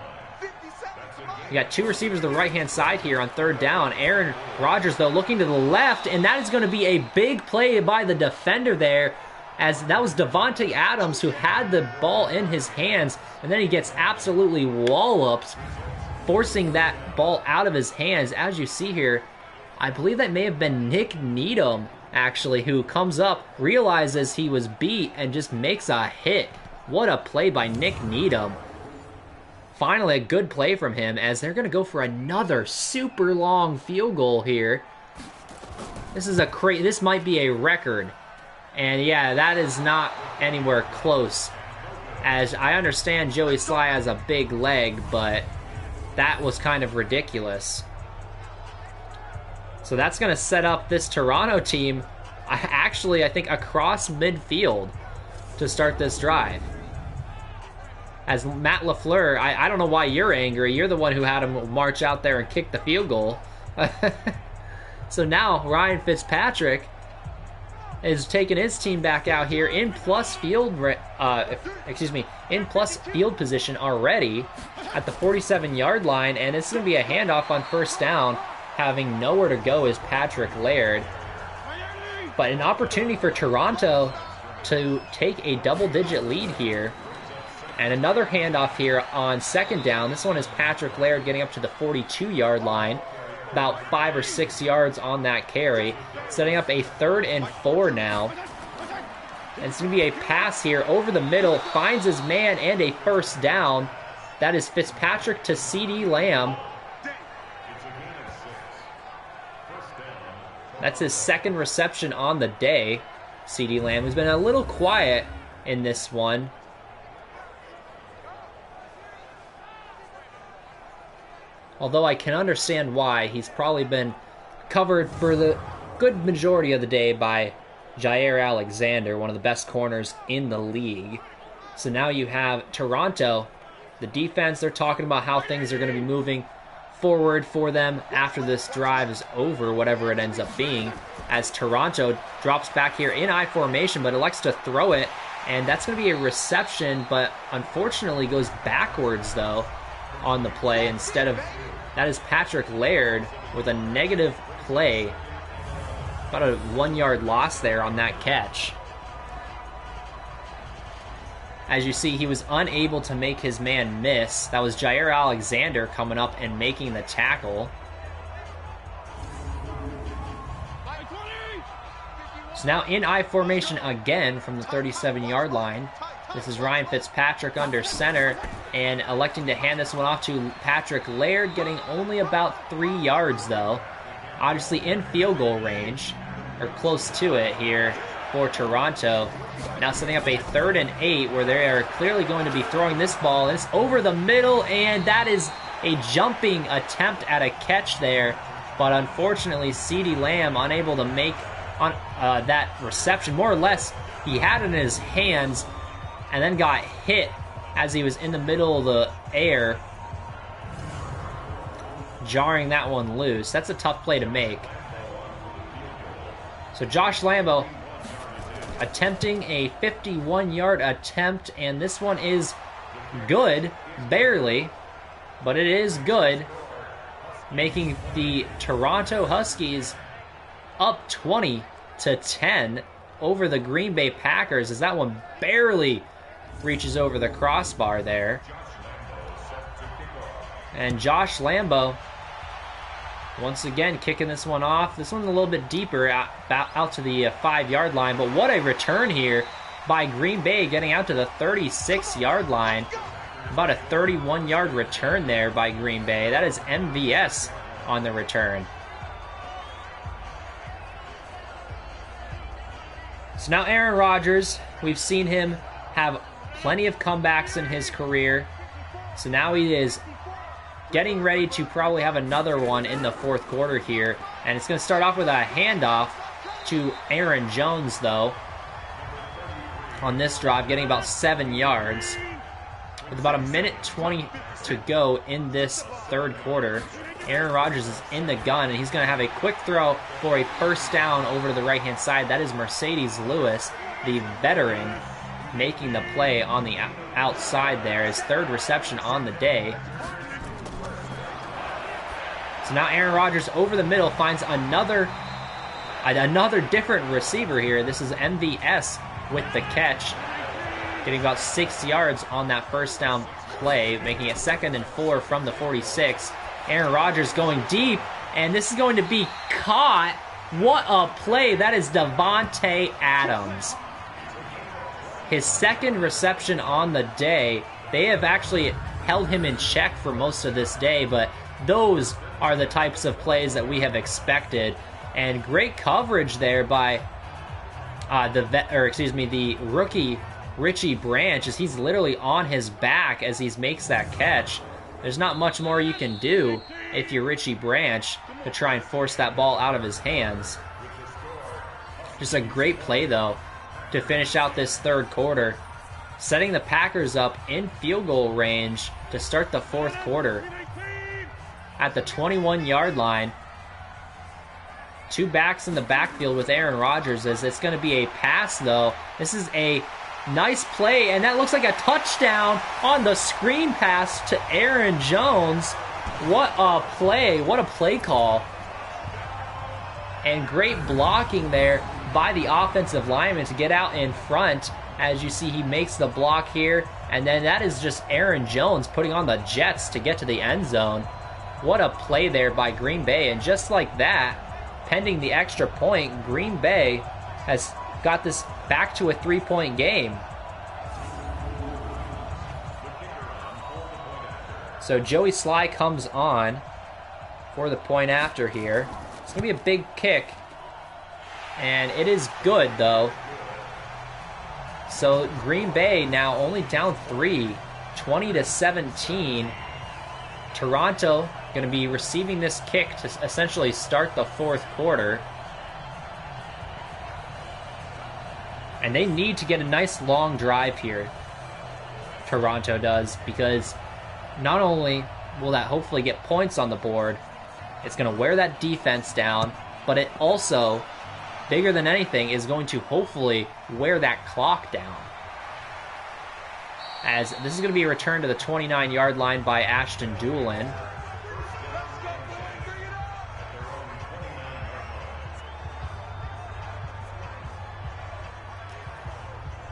S1: You got two receivers to the right-hand side here on third down. Aaron Rodgers, though, looking to the left, and that is going to be a big play by the defender there, as that was Devontae Adams who had the ball in his hands, and then he gets absolutely walloped, forcing that ball out of his hands. As you see here, I believe that may have been Nick Needham, actually, who comes up, realizes he was beat, and just makes a hit. What a play by Nick Needham. Finally, a good play from him, as they're going to go for another super long field goal here. This is this might be a record. And yeah, that is not anywhere close. As I understand Joey Sly has a big leg, but that was kind of ridiculous. So that's going to set up this Toronto team, actually, I think, across midfield to start this drive. As Matt LaFleur, I don't know why you're angry. You're the one who had him march out there and kick the field goal. So now Ryan Fitzpatrick is taking his team back out here in plus field, in plus field position already at the 47-yard line, and it's going to be a handoff on first down. Having nowhere to go is Patrick Laird. But an opportunity for Toronto to take a double-digit lead here. And another handoff here on second down. This one is Patrick Laird getting up to the 42-yard line. About 5 or 6 yards on that carry. Setting up a 3rd and 4 now. And it's going to be a pass here over the middle. Finds his man and a first down. That is Fitzpatrick to CeeDee Lamb. That's his second reception on the day. CeeDee Lamb has been a little quiet in this one. Although I can understand why. He's probably been covered for the good majority of the day by Jair Alexander, one of the best corners in the league. So now you have Toronto. The defense, they're talking about how things are going to be moving forward for them after this drive is over, whatever it ends up being, as Toronto drops back here in I formation, but elects to throw it, and that's going to be a reception, but unfortunately goes backwards, though. on the play instead of... That is Patrick Laird with a negative play. About a 1-yard loss there on that catch. As you see, he was unable to make his man miss. That was Jair Alexander coming up and making the tackle. So now in I formation again from the 37-yard line. This is Ryan Fitzpatrick under center and electing to hand this one off to Patrick Laird, getting only about 3 yards though. Obviously in field goal range, or close to it here for Toronto. Now setting up a 3rd and 8 where they are clearly going to be throwing this ball. It's over the middle, and that is a jumping attempt at a catch there. But unfortunately, CeeDee Lamb unable to make on that reception. More or less, he had it in his hands and then got hit as he was in the middle of the air, jarring that one loose. That's a tough play to make. So Josh Lambo attempting a 51-yard attempt, and this one is good, barely, but it is good, making the Toronto Huskies up 20-10 over the Green Bay Packers, as that one barely reaches over the crossbar there. And Josh Lambo once again kicking this one off. This one's a little bit deeper out to the 5-yard line, but what a return here by Green Bay, getting out to the 36-yard line. About a 31-yard return there by Green Bay. That is MVS on the return. So now Aaron Rodgers, we've seen him have plenty of comebacks in his career. So now he is getting ready to probably have another one in the 4th quarter here. And it's going to start off with a handoff to Aaron Jones, though, on this drive, getting about 7 yards. With about 1:20 to go in this 3rd quarter, Aaron Rodgers is in the gun, and he's going to have a quick throw for a first down over to the right-hand side. That is Mercedes Lewis, the veteran, making the play on the outside there. His 3rd reception on the day. So now Aaron Rodgers over the middle finds another different receiver here. This is MVS with the catch, getting about 6 yards on that first down play, making it 2nd and 4 from the 46. Aaron Rodgers going deep, and this is going to be caught. What a play. That is Devontae Adams. His 2nd reception on the day. They have actually held him in check for most of this day, but those are the types of plays that we have expected. And great coverage there by the rookie Richie Branch, as he's literally on his back as he makes that catch. There's not much more you can do if you're Richie Branch to try and force that ball out of his hands. Just a great play, though, to finish out this 3rd quarter, setting the Packers up in field goal range to start the 4th quarter. At the 21-yard line, 2 backs in the backfield with Aaron Rodgers, as it's going to be a pass, though. This is a nice play, and that looks like a touchdown on the screen pass to Aaron Jones. What a play. What a play call. And great blocking there by the offensive lineman to get out in front. As you see, he makes the block here, and then that is just Aaron Jones putting on the Jets to get to the end zone. What a play there by Green Bay, and just like that, pending the extra point, Green Bay has got this back to a 3-point game. So Joey Sly comes on for the point after here. It's going to be a big kick, and it is good, though. So Green Bay now only down 3, 20-17. Toronto going to be receiving this kick to essentially start the 4th quarter. And they need to get a nice long drive here. Toronto does, because not only will that hopefully get points on the board, it's going to wear that defense down, but it also, bigger than anything, is going to hopefully wear that clock down. as this is going to be returned to the 29-yard line by Ashton Doolin.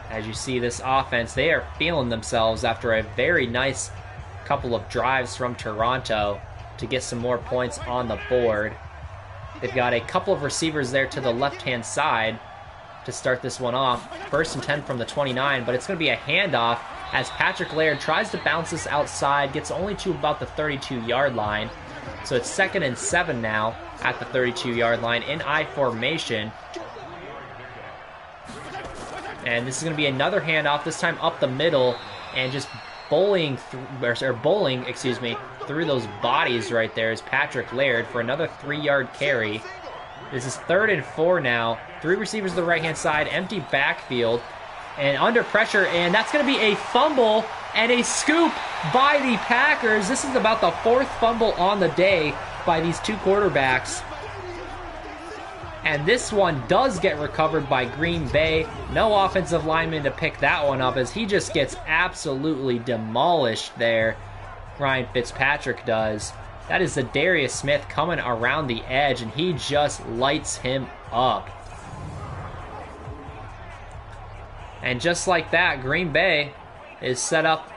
S1: As you see this offense, they are feeling themselves after a very nice couple of drives from Toronto to get some more points on the board. They've got a couple of receivers there to the left-hand side to start this one off. 1st and 10 from the 29, but it's going to be a handoff as Patrick Laird tries to bounce this outside, gets only to about the 32-yard line. So it's 2nd and 7 now at the 32-yard line in I formation. And this is going to be another handoff, this time up the middle, and just bowling through those bodies right there is Patrick Laird for another 3-yard carry. This is 3rd and 4 now. 3 receivers to the right-hand side, empty backfield, and under pressure, and that's going to be a fumble and a scoop by the Packers. This is about the 4th fumble on the day by these two quarterbacks. And this one does get recovered by Green Bay. No offensive lineman to pick that one up as he just gets absolutely demolished there. Ryan Fitzpatrick does. That is Zadarius Smith coming around the edge, and he just lights him up. And just like that, Green Bay is set up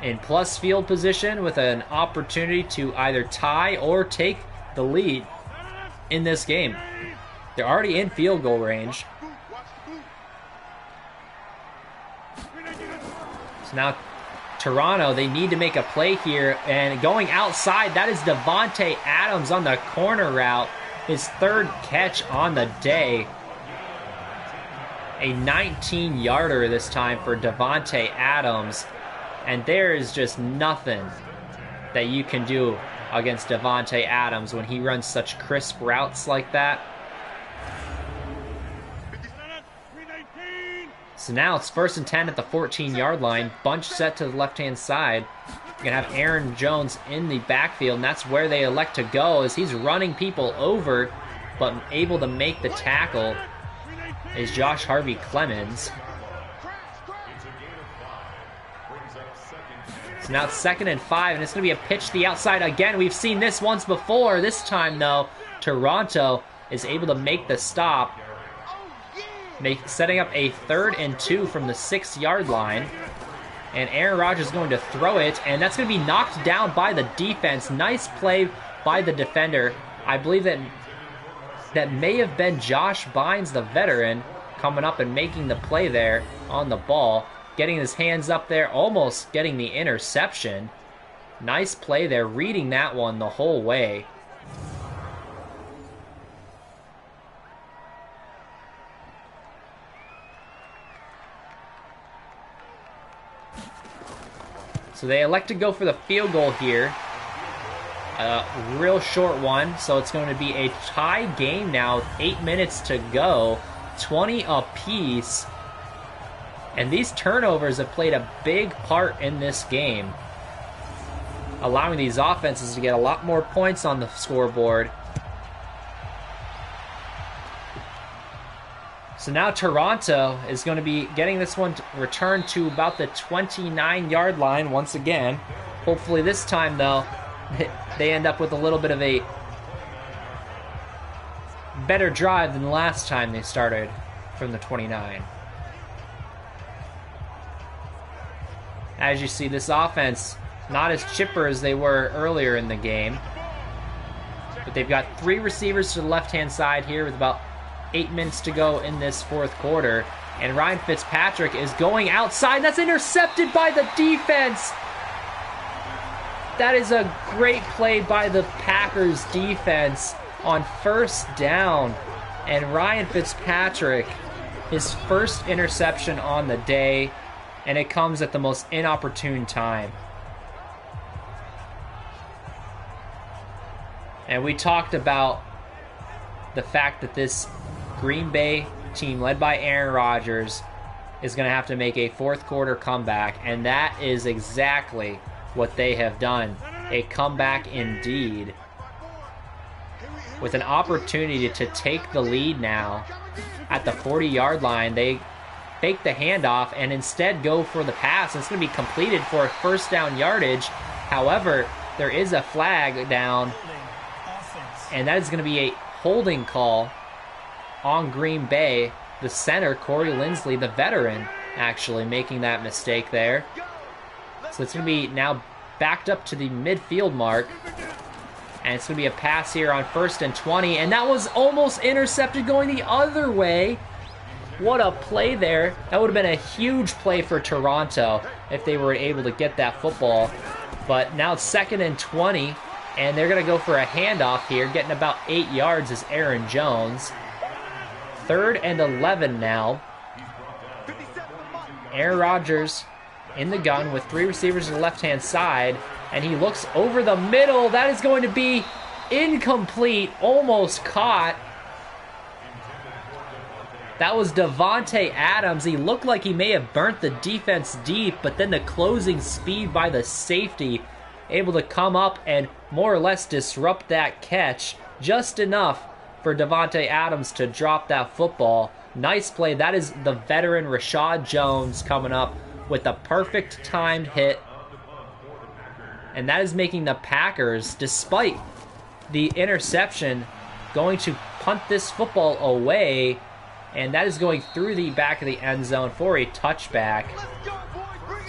S1: in plus field position with an opportunity to either tie or take the lead in this game. They're already in field goal range. So now Toronto, they need to make a play here, and going outside, that is Davante Adams on the corner route, his 3rd catch on the day. A 19-yarder this time for Davante Adams, and there is just nothing that you can do against Davante Adams when he runs such crisp routes like that. So now it's 1st and 10 at the 14-yard line. Bunch set to the left-hand side. You're going to have Aaron Jones in the backfield, and that's where they elect to go as he's running people over, but able to make the tackle is Josh Harvey Clemens. So now it's 2nd and 5, and it's going to be a pitch to the outside again. We've seen this once before. This time, though, Toronto is able to make the stop, setting up a 3rd and 2 from the 6-yard line. And Aaron Rodgers is going to throw it, and that's going to be knocked down by the defense. Nice play by the defender. I believe that may have been Josh Bynes, the veteran, coming up and making the play there on the ball. Getting his hands up there, almost getting the interception. Nice play there, reading that one the whole way. So they elect to go for the field goal here. A real short one, so it's going to be a tie game now, 8 minutes to go, 20 apiece. And these turnovers have played a big part in this game, allowing these offenses to get a lot more points on the scoreboard. So now Toronto is going to be getting this one returned to about the 29-yard line once again. Hopefully this time, though, they end up with a little bit of a better drive than the last time they started from the 29. As you see, this offense not as chipper as they were earlier in the game. But they've got 3 receivers to the left-hand side here with about 8 minutes to go in this 4th quarter. And Ryan Fitzpatrick is going outside. That's intercepted by the defense. That is a great play by the Packers defense on 1st down. And Ryan Fitzpatrick, his first interception on the day, and it comes at the most inopportune time. And we talked about the fact that this Green Bay team led by Aaron Rodgers is going to have to make a 4th quarter comeback, and that is exactly what they have done. A comeback indeed. With an opportunity to take the lead now at the 40-yard line, they fake the handoff and instead go for the pass. It's going to be completed for a first down yardage. However, there is a flag down, and that is going to be a holding call on Green Bay. The center, Corey Linsley, the veteran, actually making that mistake there. So it's going to be now backed up to the midfield mark. And it's going to be a pass here on 1st and 20. And that was almost intercepted going the other way. What a play there. That would have been a huge play for Toronto if they were able to get that football. But now it's 2nd and 20. And they're going to go for a handoff here. Getting about 8 yards is Aaron Jones. 3rd and 11 now. Aaron Rodgers in the gun with 3 receivers on the left-hand side. And he looks over the middle. That is going to be incomplete. Almost caught. That was Davante Adams. He looked like he may have burnt the defense deep, but then the closing speed by the safety able to come up and more or less disrupt that catch. Just enough for Davante Adams to drop that football. Nice play. That is the veteran Rashad Jones coming up with a perfect timed hit. And that is making the Packers, despite the interception, going to punt this football away. And that is going through the back of the end zone for a touchback.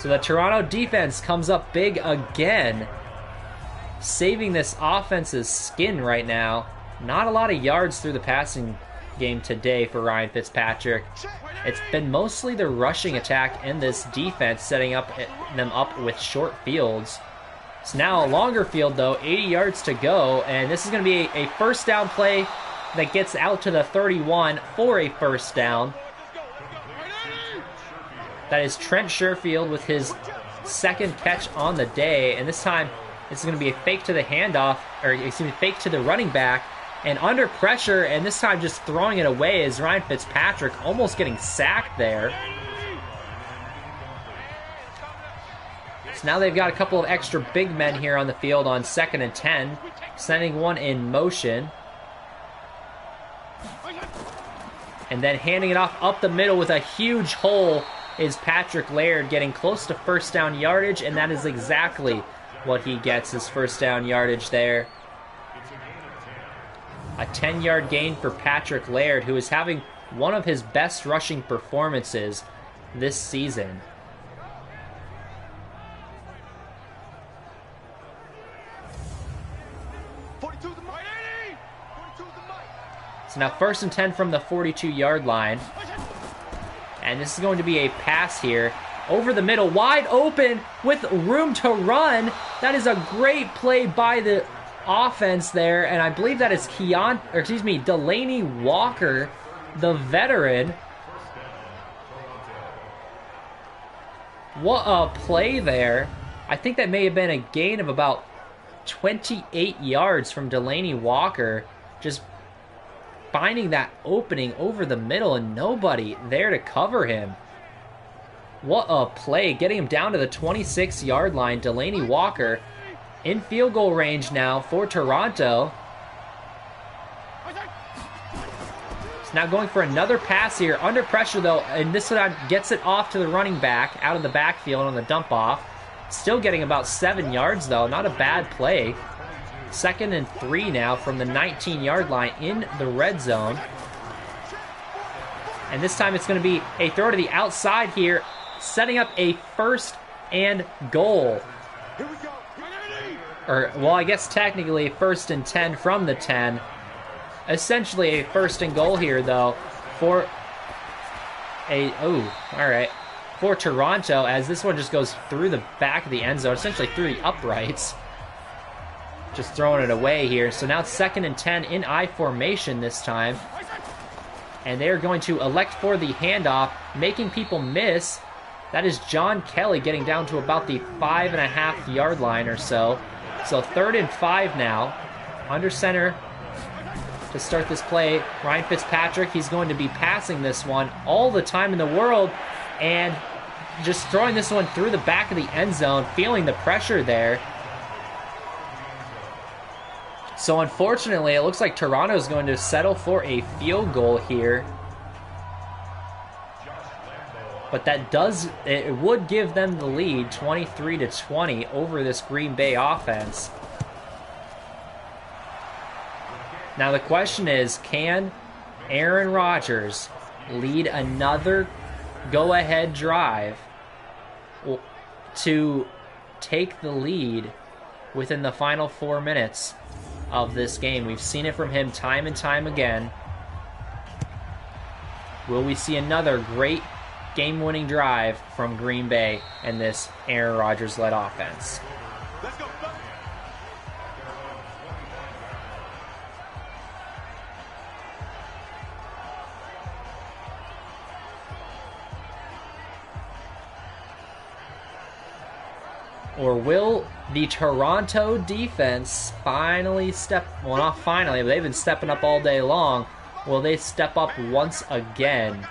S1: So the Toronto defense comes up big again, saving this offense's skin right now. Not a lot of yards through the passing game today for Ryan Fitzpatrick. It's been mostly the rushing attack in this defense, setting them up with short fields. It's now a longer field, though, 80 yards to go, and this is going to be a first down play that gets out to the 31 for a first down. That is Trent Sherfield with his 2nd catch on the day, and this time it's going to be a fake to the handoff, or excuse me, fake to the running back, and under pressure, and this time just throwing it away is Ryan Fitzpatrick, almost getting sacked there. So now they've got a couple of extra big men here on the field on 2nd and 10, sending one in motion. And then handing it off up the middle with a huge hole is Patrick Laird, getting close to first down yardage, and that is exactly what he gets, his first down yardage there. A 10-yard gain for Patrick Laird, who is having one of his best rushing performances this season. So now 1st and 10 from the 42-yard line. And this is going to be a pass here. Over the middle, wide open with room to run. That is a great play by the offense there. And I believe that is Delaney Walker, the veteran. What a play there. I think that may have been a gain of about 28 yards from Delaney Walker. Just finding that opening over the middle and nobody there to cover him. What a play, getting him down to the 26-yard line. Delaney Walker in field goal range now for Toronto. He's now going for another pass here, under pressure though, and this time gets it off to the running back, out of the backfield on the dump off. Still getting about 7 yards though, not a bad play. 2nd and 3 now from the 19-yard line in the red zone. And this time it's going to be a throw to the outside here, setting up a 1st and goal. Or, well, I guess technically 1st and 10 from the 10. Essentially a 1st and goal here, though, for for Toronto, as this one just goes through the back of the end zone, essentially through the uprights. Just throwing it away here. So now it's 2nd and 10 in I formation this time. And they're going to elect for the handoff, making people miss. That is John Kelly getting down to about the 5.5-yard line or so. So 3rd and 5 now. Under center to start this play. Ryan Fitzpatrick, he's going to be passing this one all the time in the world. And just throwing this one through the back of the end zone, feeling the pressure there. So unfortunately, it looks like Toronto is going to settle for a field goal here. But it would give them the lead 23-20 over this Green Bay offense. Now the question is, can Aaron Rodgers lead another go-ahead drive to take the lead within the final 4 minutes of this game? We've seen it from him time and time again. Will we see another great game-winning drive from Green Bay and this Aaron Rodgers-led offense? Or will the Toronto defense finally well, not finally, but they've been stepping up all day long. Will they step up once again?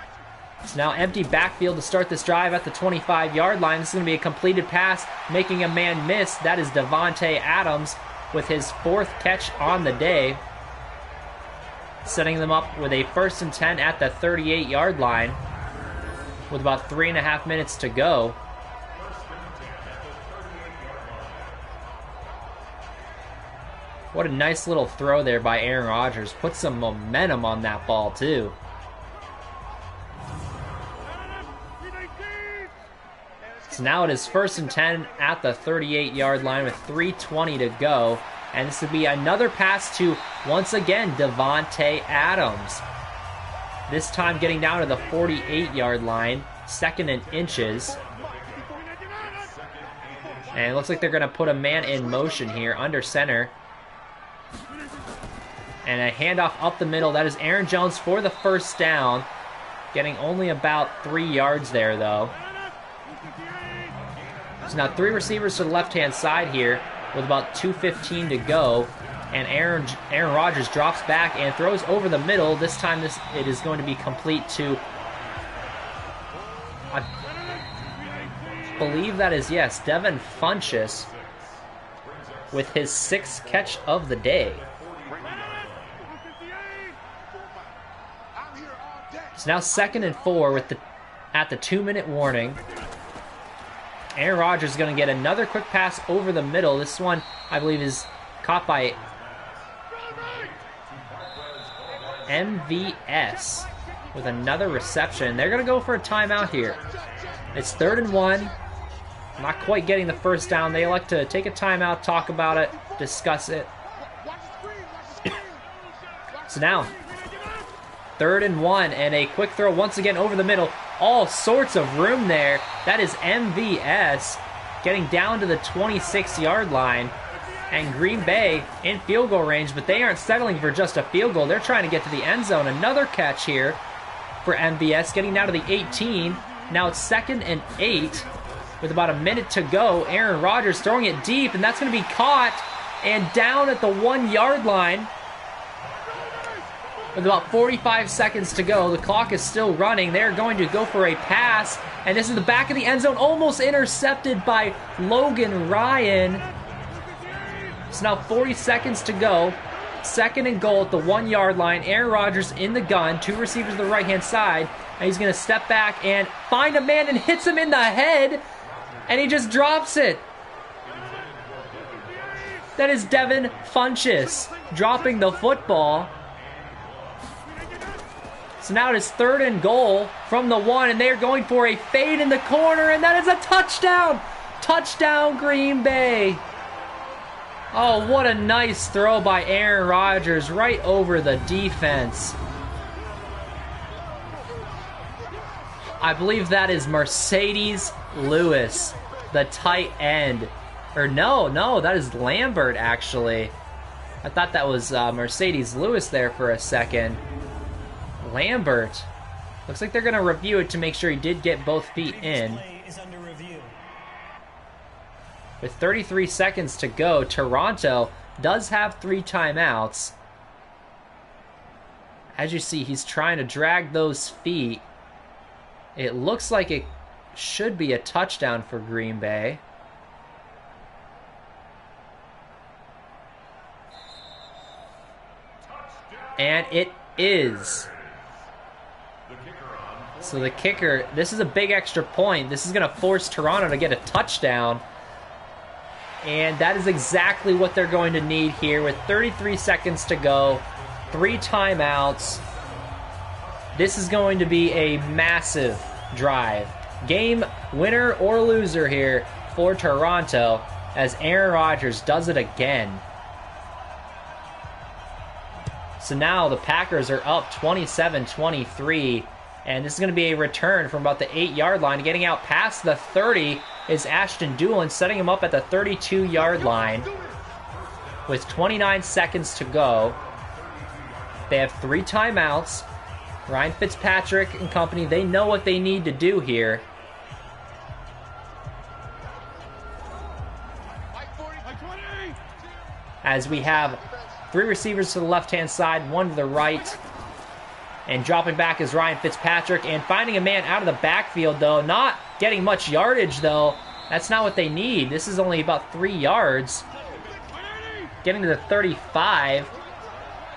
S1: It's now empty backfield to start this drive at the 25-yard line. This is going to be a completed pass, making a man miss. That is Davante Adams with his 4th catch on the day, setting them up with a 1st and 10 at the 38-yard line with about 3.5 minutes to go. What a nice little throw there by Aaron Rodgers. Put some momentum on that ball, too. So now it is 1st and 10 at the 38-yard line with 3:20 to go. And this would be another pass to, once again, Davante Adams. This time getting down to the 48-yard line, 2nd and inches. And it looks like they're going to put a man in motion here under center. And a handoff up the middle. That is Aaron Jones for the 1st down. Getting only about 3 yards there, though. So now 3 receivers to the left-hand side here with about 2:15 to go. And Aaron Rodgers drops back and throws over the middle. This time it is going to be complete to, I believe that is, yes, Devin Funchess with his 6th catch of the day. It's now 2nd and 4 at the 2-minute warning. Aaron Rodgers is going to get another quick pass over the middle. This one, I believe, is caught by MVS with another reception. They're going to go for a timeout here. It's 3rd and 1. Not quite getting the 1st down. They like to take a timeout, talk about it, discuss it. So now, 3rd and 1, and a quick throw once again over the middle. All sorts of room there. That is MVS getting down to the 26-yard line. And Green Bay in field goal range, but they aren't settling for just a field goal. They're trying to get to the end zone. Another catch here for MVS, getting down to the 18. Now it's 2nd and 8 with about a minute to go. Aaron Rodgers throwing it deep, and that's going to be caught and down at the 1-yard line. With about 45 seconds to go, the clock is still running. They're going to go for a pass, and this is the back of the end zone, almost intercepted by Logan Ryan. So now 40 seconds to go. 2nd and goal at the 1-yard line. Aaron Rodgers in the gun, 2 receivers to the right-hand side, and he's going to step back and find a man and hits him in the head, and he just drops it. That is Devin Funchess dropping the football. So now it is 3rd and goal from the 1, and they are going for a fade in the corner, and that is a touchdown! Touchdown, Green Bay! Oh, what a nice throw by Aaron Rodgers right over the defense. I believe that is Mercedes Lewis, the tight end. Or no, that is Lambert, actually. I thought that was Mercedes Lewis there for a second. Lambert. Looks like they're going to review it to make sure he did get both feet in. With 33 seconds to go, Toronto does have 3 timeouts. As you see, he's trying to drag those feet. It looks like it should be a touchdown for Green Bay. And it is. So the kicker, this is a big extra point. This is going to force Toronto to get a touchdown. And that is exactly what they're going to need here with 33 seconds to go. 3 timeouts. This is going to be a massive drive. Game winner or loser here for Toronto as Aaron Rodgers does it again. So now the Packers are up 27-23, and this is going to be a return from about the 8-yard line. Getting out past the 30 is Ashton Doolin, setting him up at the 32-yard line with 29 seconds to go. They have 3 timeouts. Ryan Fitzpatrick and company, they know what they need to do here. As we have 3 receivers to the left-hand side, 1 to the right. And dropping back is Ryan Fitzpatrick. And finding a man out of the backfield, though. Not getting much yardage, though. That's not what they need. This is only about 3 yards. Getting to the 35.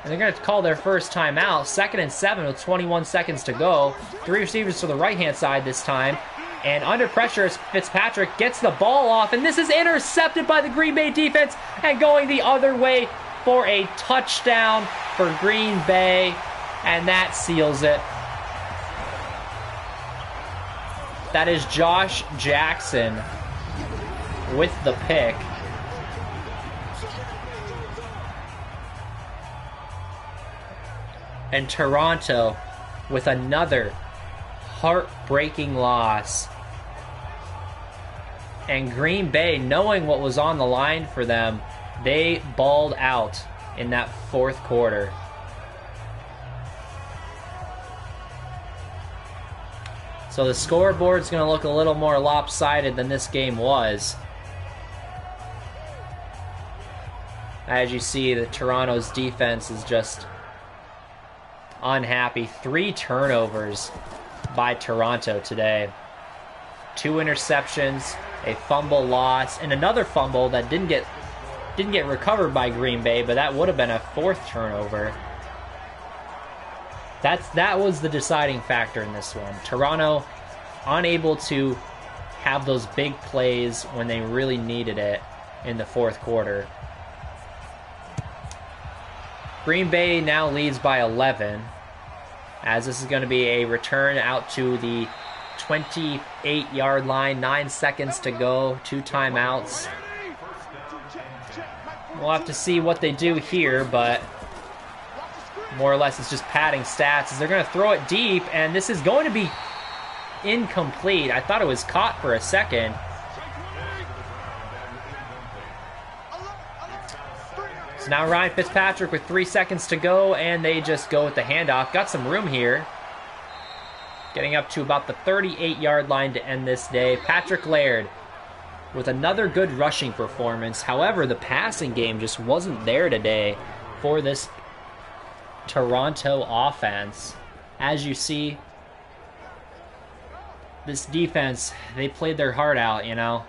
S1: And they're going to call their first timeout. 2nd and 7 with 21 seconds to go. 3 receivers to the right-hand side this time. And under pressure, Fitzpatrick gets the ball off. And this is intercepted by the Green Bay defense. And going the other way for a touchdown for Green Bay. And that seals it. That is Josh Jackson with the pick. And Toronto with another heartbreaking loss. And Green Bay, knowing what was on the line for them, they balled out in that 4th quarter. So the scoreboard's going to look a little more lopsided than this game was. As you see, the Toronto's defense is just unhappy. 3 turnovers by Toronto today. 2 interceptions, a fumble loss, and another fumble that didn't get recovered by Green Bay, but that would have been a 4th turnover. That was the deciding factor in this one. Toronto unable to have those big plays when they really needed it in the 4th quarter. Green Bay now leads by 11, as this is going to be a return out to the 28-yard line. 9 seconds to go, 2 timeouts. We'll have to see what they do here, but more or less it's just padding stats as they're going to throw it deep, and this is going to be incomplete. I thought it was caught for a second. So now Ryan Fitzpatrick with 3 seconds to go, and they just go with the handoff. Got some room here. Getting up to about the 38-yard line to end this day. Patrick Laird with another good rushing performance. However, the passing game just wasn't there today for this Toronto offense. As you see, this defense, they played their heart out, you know,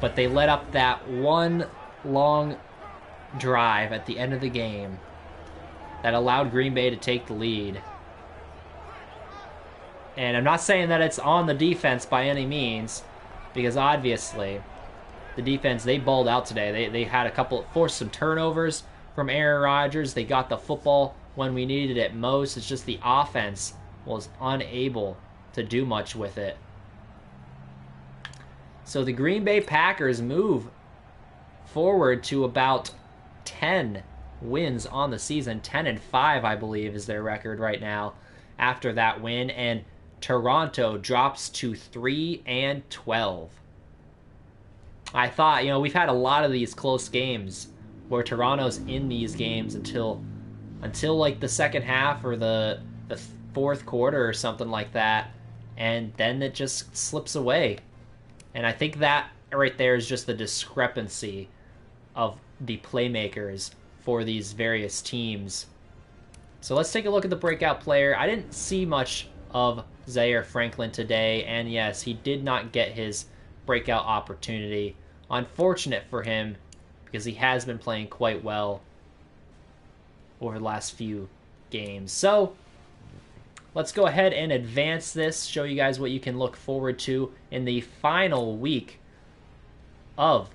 S1: but they let up that one long drive at the end of the game that allowed Green Bay to take the lead. And I'm not saying that it's on the defense by any means, because obviously the defense, they balled out today. They had forced some turnovers from Aaron Rodgers. They got the football when we needed it most. It's just the offense was unable to do much with it. So the Green Bay Packers move forward to about 10 wins on the season. 10-5, I believe, is their record right now after that win. And Toronto drops to 3-12. I thought, we've had a lot of these close games where Toronto's in these games until like the second half or the 4th quarter or something like that, and then it just slips away. And I think that right there is just the discrepancy of the playmakers for these various teams. So let's take a look at the breakout player. I didn't see much of Zaire Franklin today, and yes, he did not get his breakout opportunity. Unfortunate for him, because he has been playing quite well over the last few games. So let's go ahead and advance this, show you guys what you can look forward to in the final week of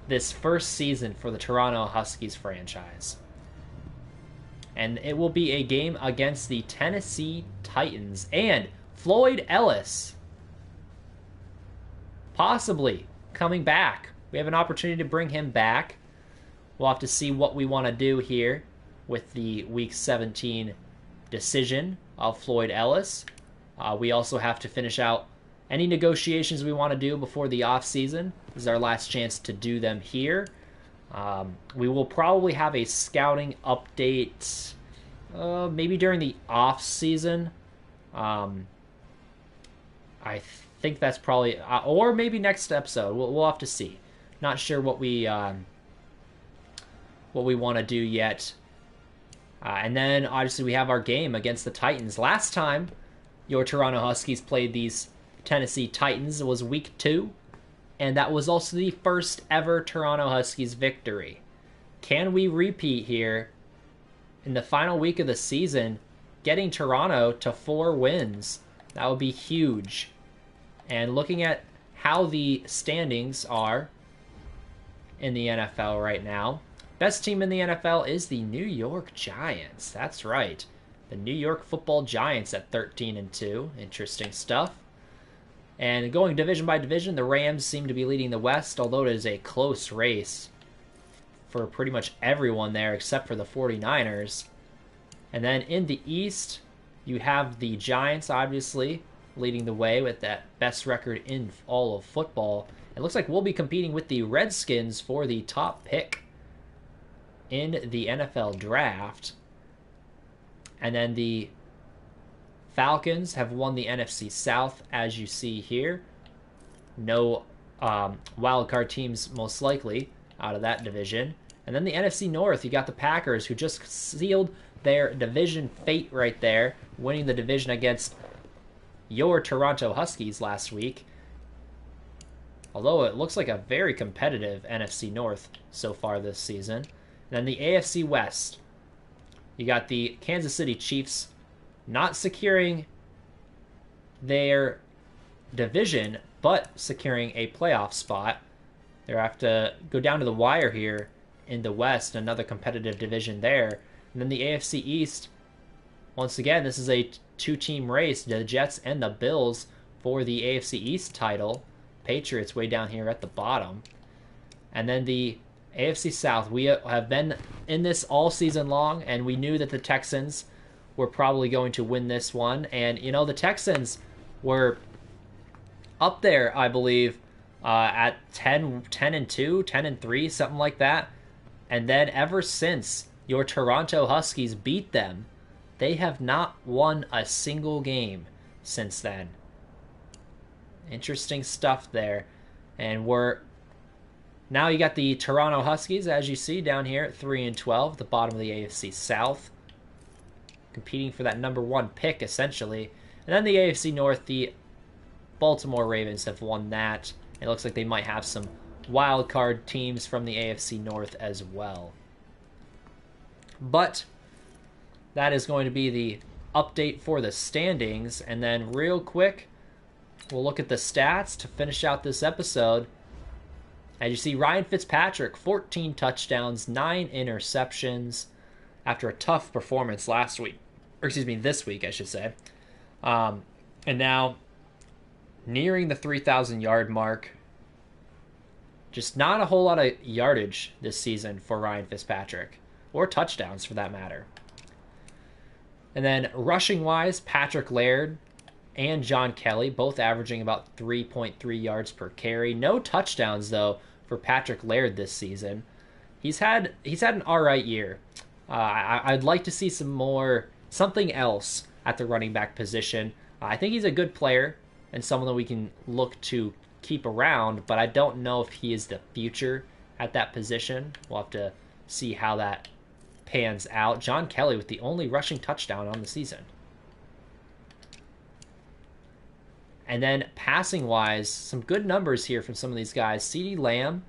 S1: this first season for the Toronto Huskies franchise. And it will be a game against the Tennessee Titans and Floyd Ellis possibly coming back. We have an opportunity to bring him back. We'll have to see what we want to do here with the Week 17 decision of Floyd Ellis. We also have to finish out any negotiations we want to do before the offseason. This is our last chance to do them here. We will probably have a scouting update maybe during the off-season. I think that's probably... or maybe next episode. We'll have to see. Not sure what we want to do yet. And then, obviously, we have our game against the Titans. Last time your Toronto Huskies played these Tennessee Titans, it was Week 2. And that was also the first ever Toronto Huskies victory. Can we repeat here in the final week of the season, getting Toronto to 4 wins? That would be huge. And looking at how the standings are in the NFL right now, best team in the NFL is the New York Giants. That's right. The New York Football Giants at 13-2. Interesting stuff. And going division by division, the Rams seem to be leading the West, although it is a close race for pretty much everyone there except for the 49ers. And then in the East, you have the Giants, obviously, leading the way with that best record in all of football. It looks like we'll be competing with the Redskins for the top pick in the NFL draft. And then the Falcons have won the NFC South, as you see here. No wildcard teams, most likely, out of that division. And then the NFC North, you got the Packers, who just sealed their division fate right there, winning the division against your Toronto Huskies last week. Although it looks like a very competitive NFC North so far this season. And then the AFC West, you got the Kansas City Chiefs not securing their division, but securing a playoff spot. They have to go down to the wire here in the West, another competitive division there. And then the AFC East, once again, this is a 2-team race, the Jets and the Bills for the AFC East title. Patriots way down here at the bottom. And then the AFC South, we have been in this all season long, and we knew that the Texans were probably going to win this one. And, you know, the Texans were up there, I believe, at 10-2, 10-3, something like that. And then ever since your Toronto Huskies beat them, they have not won a single game since then. Interesting stuff there. And now you got the Toronto Huskies, as you see down here at 3-12, the bottom of the AFC South, competing for that number 1 pick, essentially. And then the AFC North, the Baltimore Ravens have won that. It looks like they might have some wild card teams from the AFC North as well. But that is going to be the update for the standings. And then real quick, we'll look at the stats to finish out this episode. As you see, Ryan Fitzpatrick, 14 touchdowns, 9 interceptions after a tough performance last week. Or excuse me, this week, I should say. And now, nearing the 3,000-yard mark. Just not a whole lot of yardage this season for Ryan Fitzpatrick. Or touchdowns, for that matter. And then, rushing-wise, Patrick Laird and John Kelly, both averaging about 3.3 yards per carry. No touchdowns, though, for Patrick Laird this season. He's had an all-right year. I'd like to see something else at the running back position. I think he's a good player and someone that we can look to keep around, but I don't know if he is the future at that position. We'll have to see how that pans out. John Kelly with the only rushing touchdown on the season. And then passing-wise, some good numbers here from some of these guys. CeeDee Lamb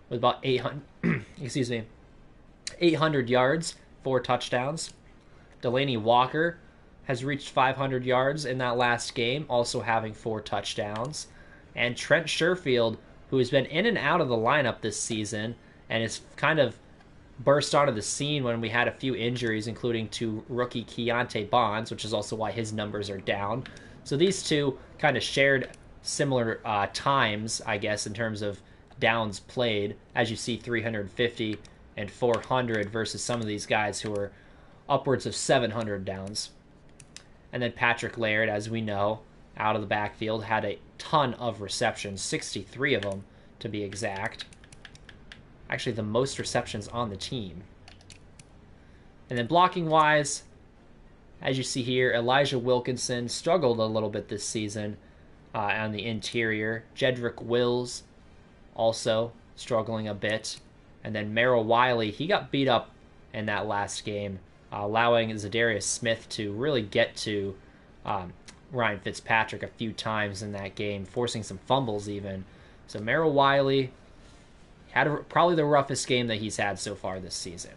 S1: with about 800 yards, 4 touchdowns. Delaney Walker has reached 500 yards in that last game, also having 4 touchdowns. And Trent Sherfield, who has been in and out of the lineup this season and is kind of burst onto the scene when we had a few injuries, including to rookie Keontae Bonds, which is also why his numbers are down. So these two kind of shared similar times, I guess, in terms of downs played, as you see 350 and 400 versus some of these guys who are upwards of 700 downs. And then Patrick Laird, as we know, out of the backfield, had a ton of receptions, 63 of them to be exact. Actually, the most receptions on the team. And then blocking-wise, as you see here, Elijah Wilkinson struggled a little bit this season on the interior. Jedrick Wills also struggling a bit. And then Merrill Wiley, he got beat up in that last game, allowing Zadarius Smith to really get to Ryan Fitzpatrick a few times in that game, forcing some fumbles even. So Merrill Wiley had probably the roughest game that he's had so far this season.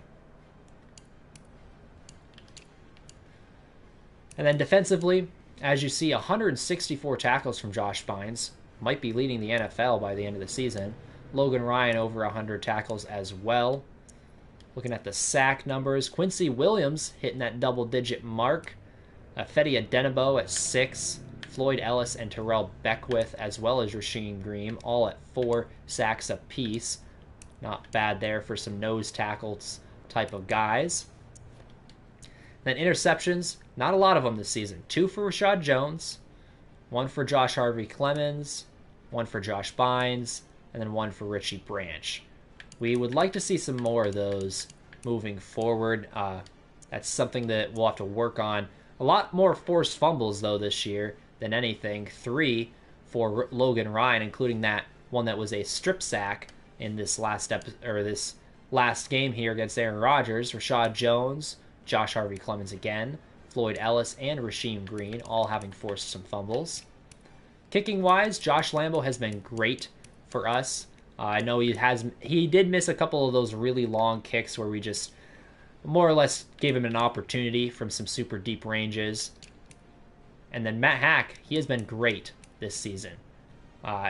S1: And then defensively, as you see, 164 tackles from Josh Bynes. Might be leading the NFL by the end of the season. Logan Ryan over 100 tackles as well. Looking at the sack numbers, Quincy Williams hitting that double-digit mark. Fedi Adenabo at 6. Floyd Ellis and Terrell Beckwith, as well as Rasheem Green, all at 4 sacks apiece. Not bad there for some nose tackles type of guys. Then interceptions, not a lot of them this season. 2 for Rashad Jones, 1 for Josh Harvey-Clemens, 1 for Josh Bynes, and then 1 for Richie Branch. We would like to see some more of those moving forward. That's something that we'll have to work on. A lot more forced fumbles, though, this year than anything. 3 for Logan Ryan, including that one that was a strip sack in this this last game here against Aaron Rodgers. Rashad Jones, Josh Harvey-Clemens again, Floyd Ellis, and Rasheem Green, all having forced some fumbles. Kicking-wise, Josh Lambo has been great for us. I know he did miss a couple of those really long kicks where we just more or less gave him an opportunity from some super deep ranges. And then Matt Hack, he has been great this season.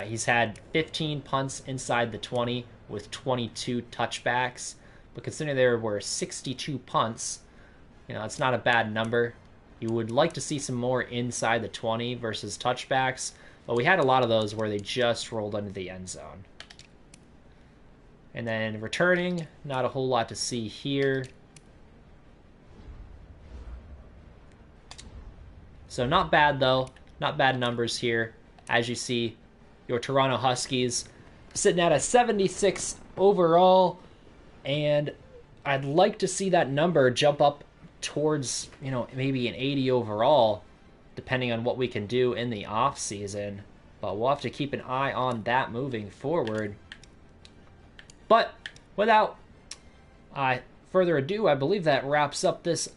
S1: He's had 15 punts inside the 20 with 22 touchbacks. But considering there were 62 punts, it's not a bad number. You would like to see some more inside the 20 versus touchbacks, but we had a lot of those where they just rolled into the end zone. And then returning, not a whole lot to see here. So not bad, though. Not bad numbers here. As you see, your Toronto Huskies sitting at a 76 overall, and I'd like to see that number jump up towards, maybe an 80 overall, depending on what we can do in the off season. But we'll have to keep an eye on that moving forward. But without further ado, I believe that wraps up this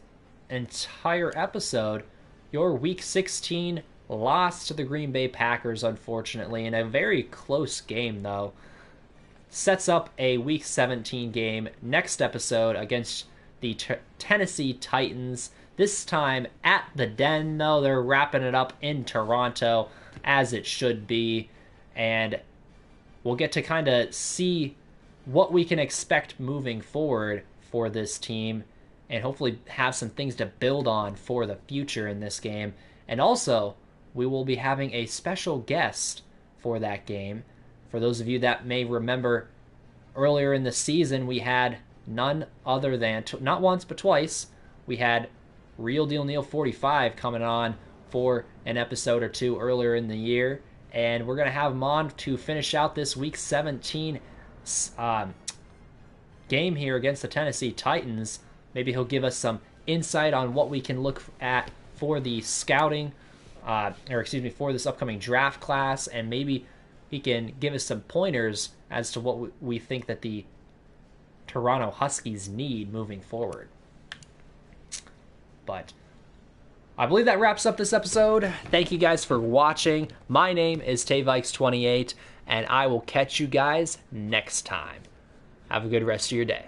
S1: entire episode. Your Week 16 loss to the Green Bay Packers, unfortunately, in a very close game, though. Sets up a Week 17 game next episode against the Tennessee Titans. This time at the Den, though. They're wrapping it up in Toronto, as it should be. And we'll get to kind of see what we can expect moving forward for this team, and hopefully have some things to build on for the future in this game. And also, we will be having a special guest for that game. For those of you that may remember, earlier in the season, we had none other than, not once but twice, we had Real Deal Neil 45 coming on for an episode or two earlier in the year. And we're going to have him on to finish out this Week 17 game here against the Tennessee Titans. Maybe he'll give us some insight on what we can look at for the scouting, for this upcoming draft class, and maybe he can give us some pointers as to what we think that the Toronto Huskies need moving forward. But I believe that wraps up this episode. Thank you guys for watching. My name is Tayvikes28, and I will catch you guys next time. Have a good rest of your day.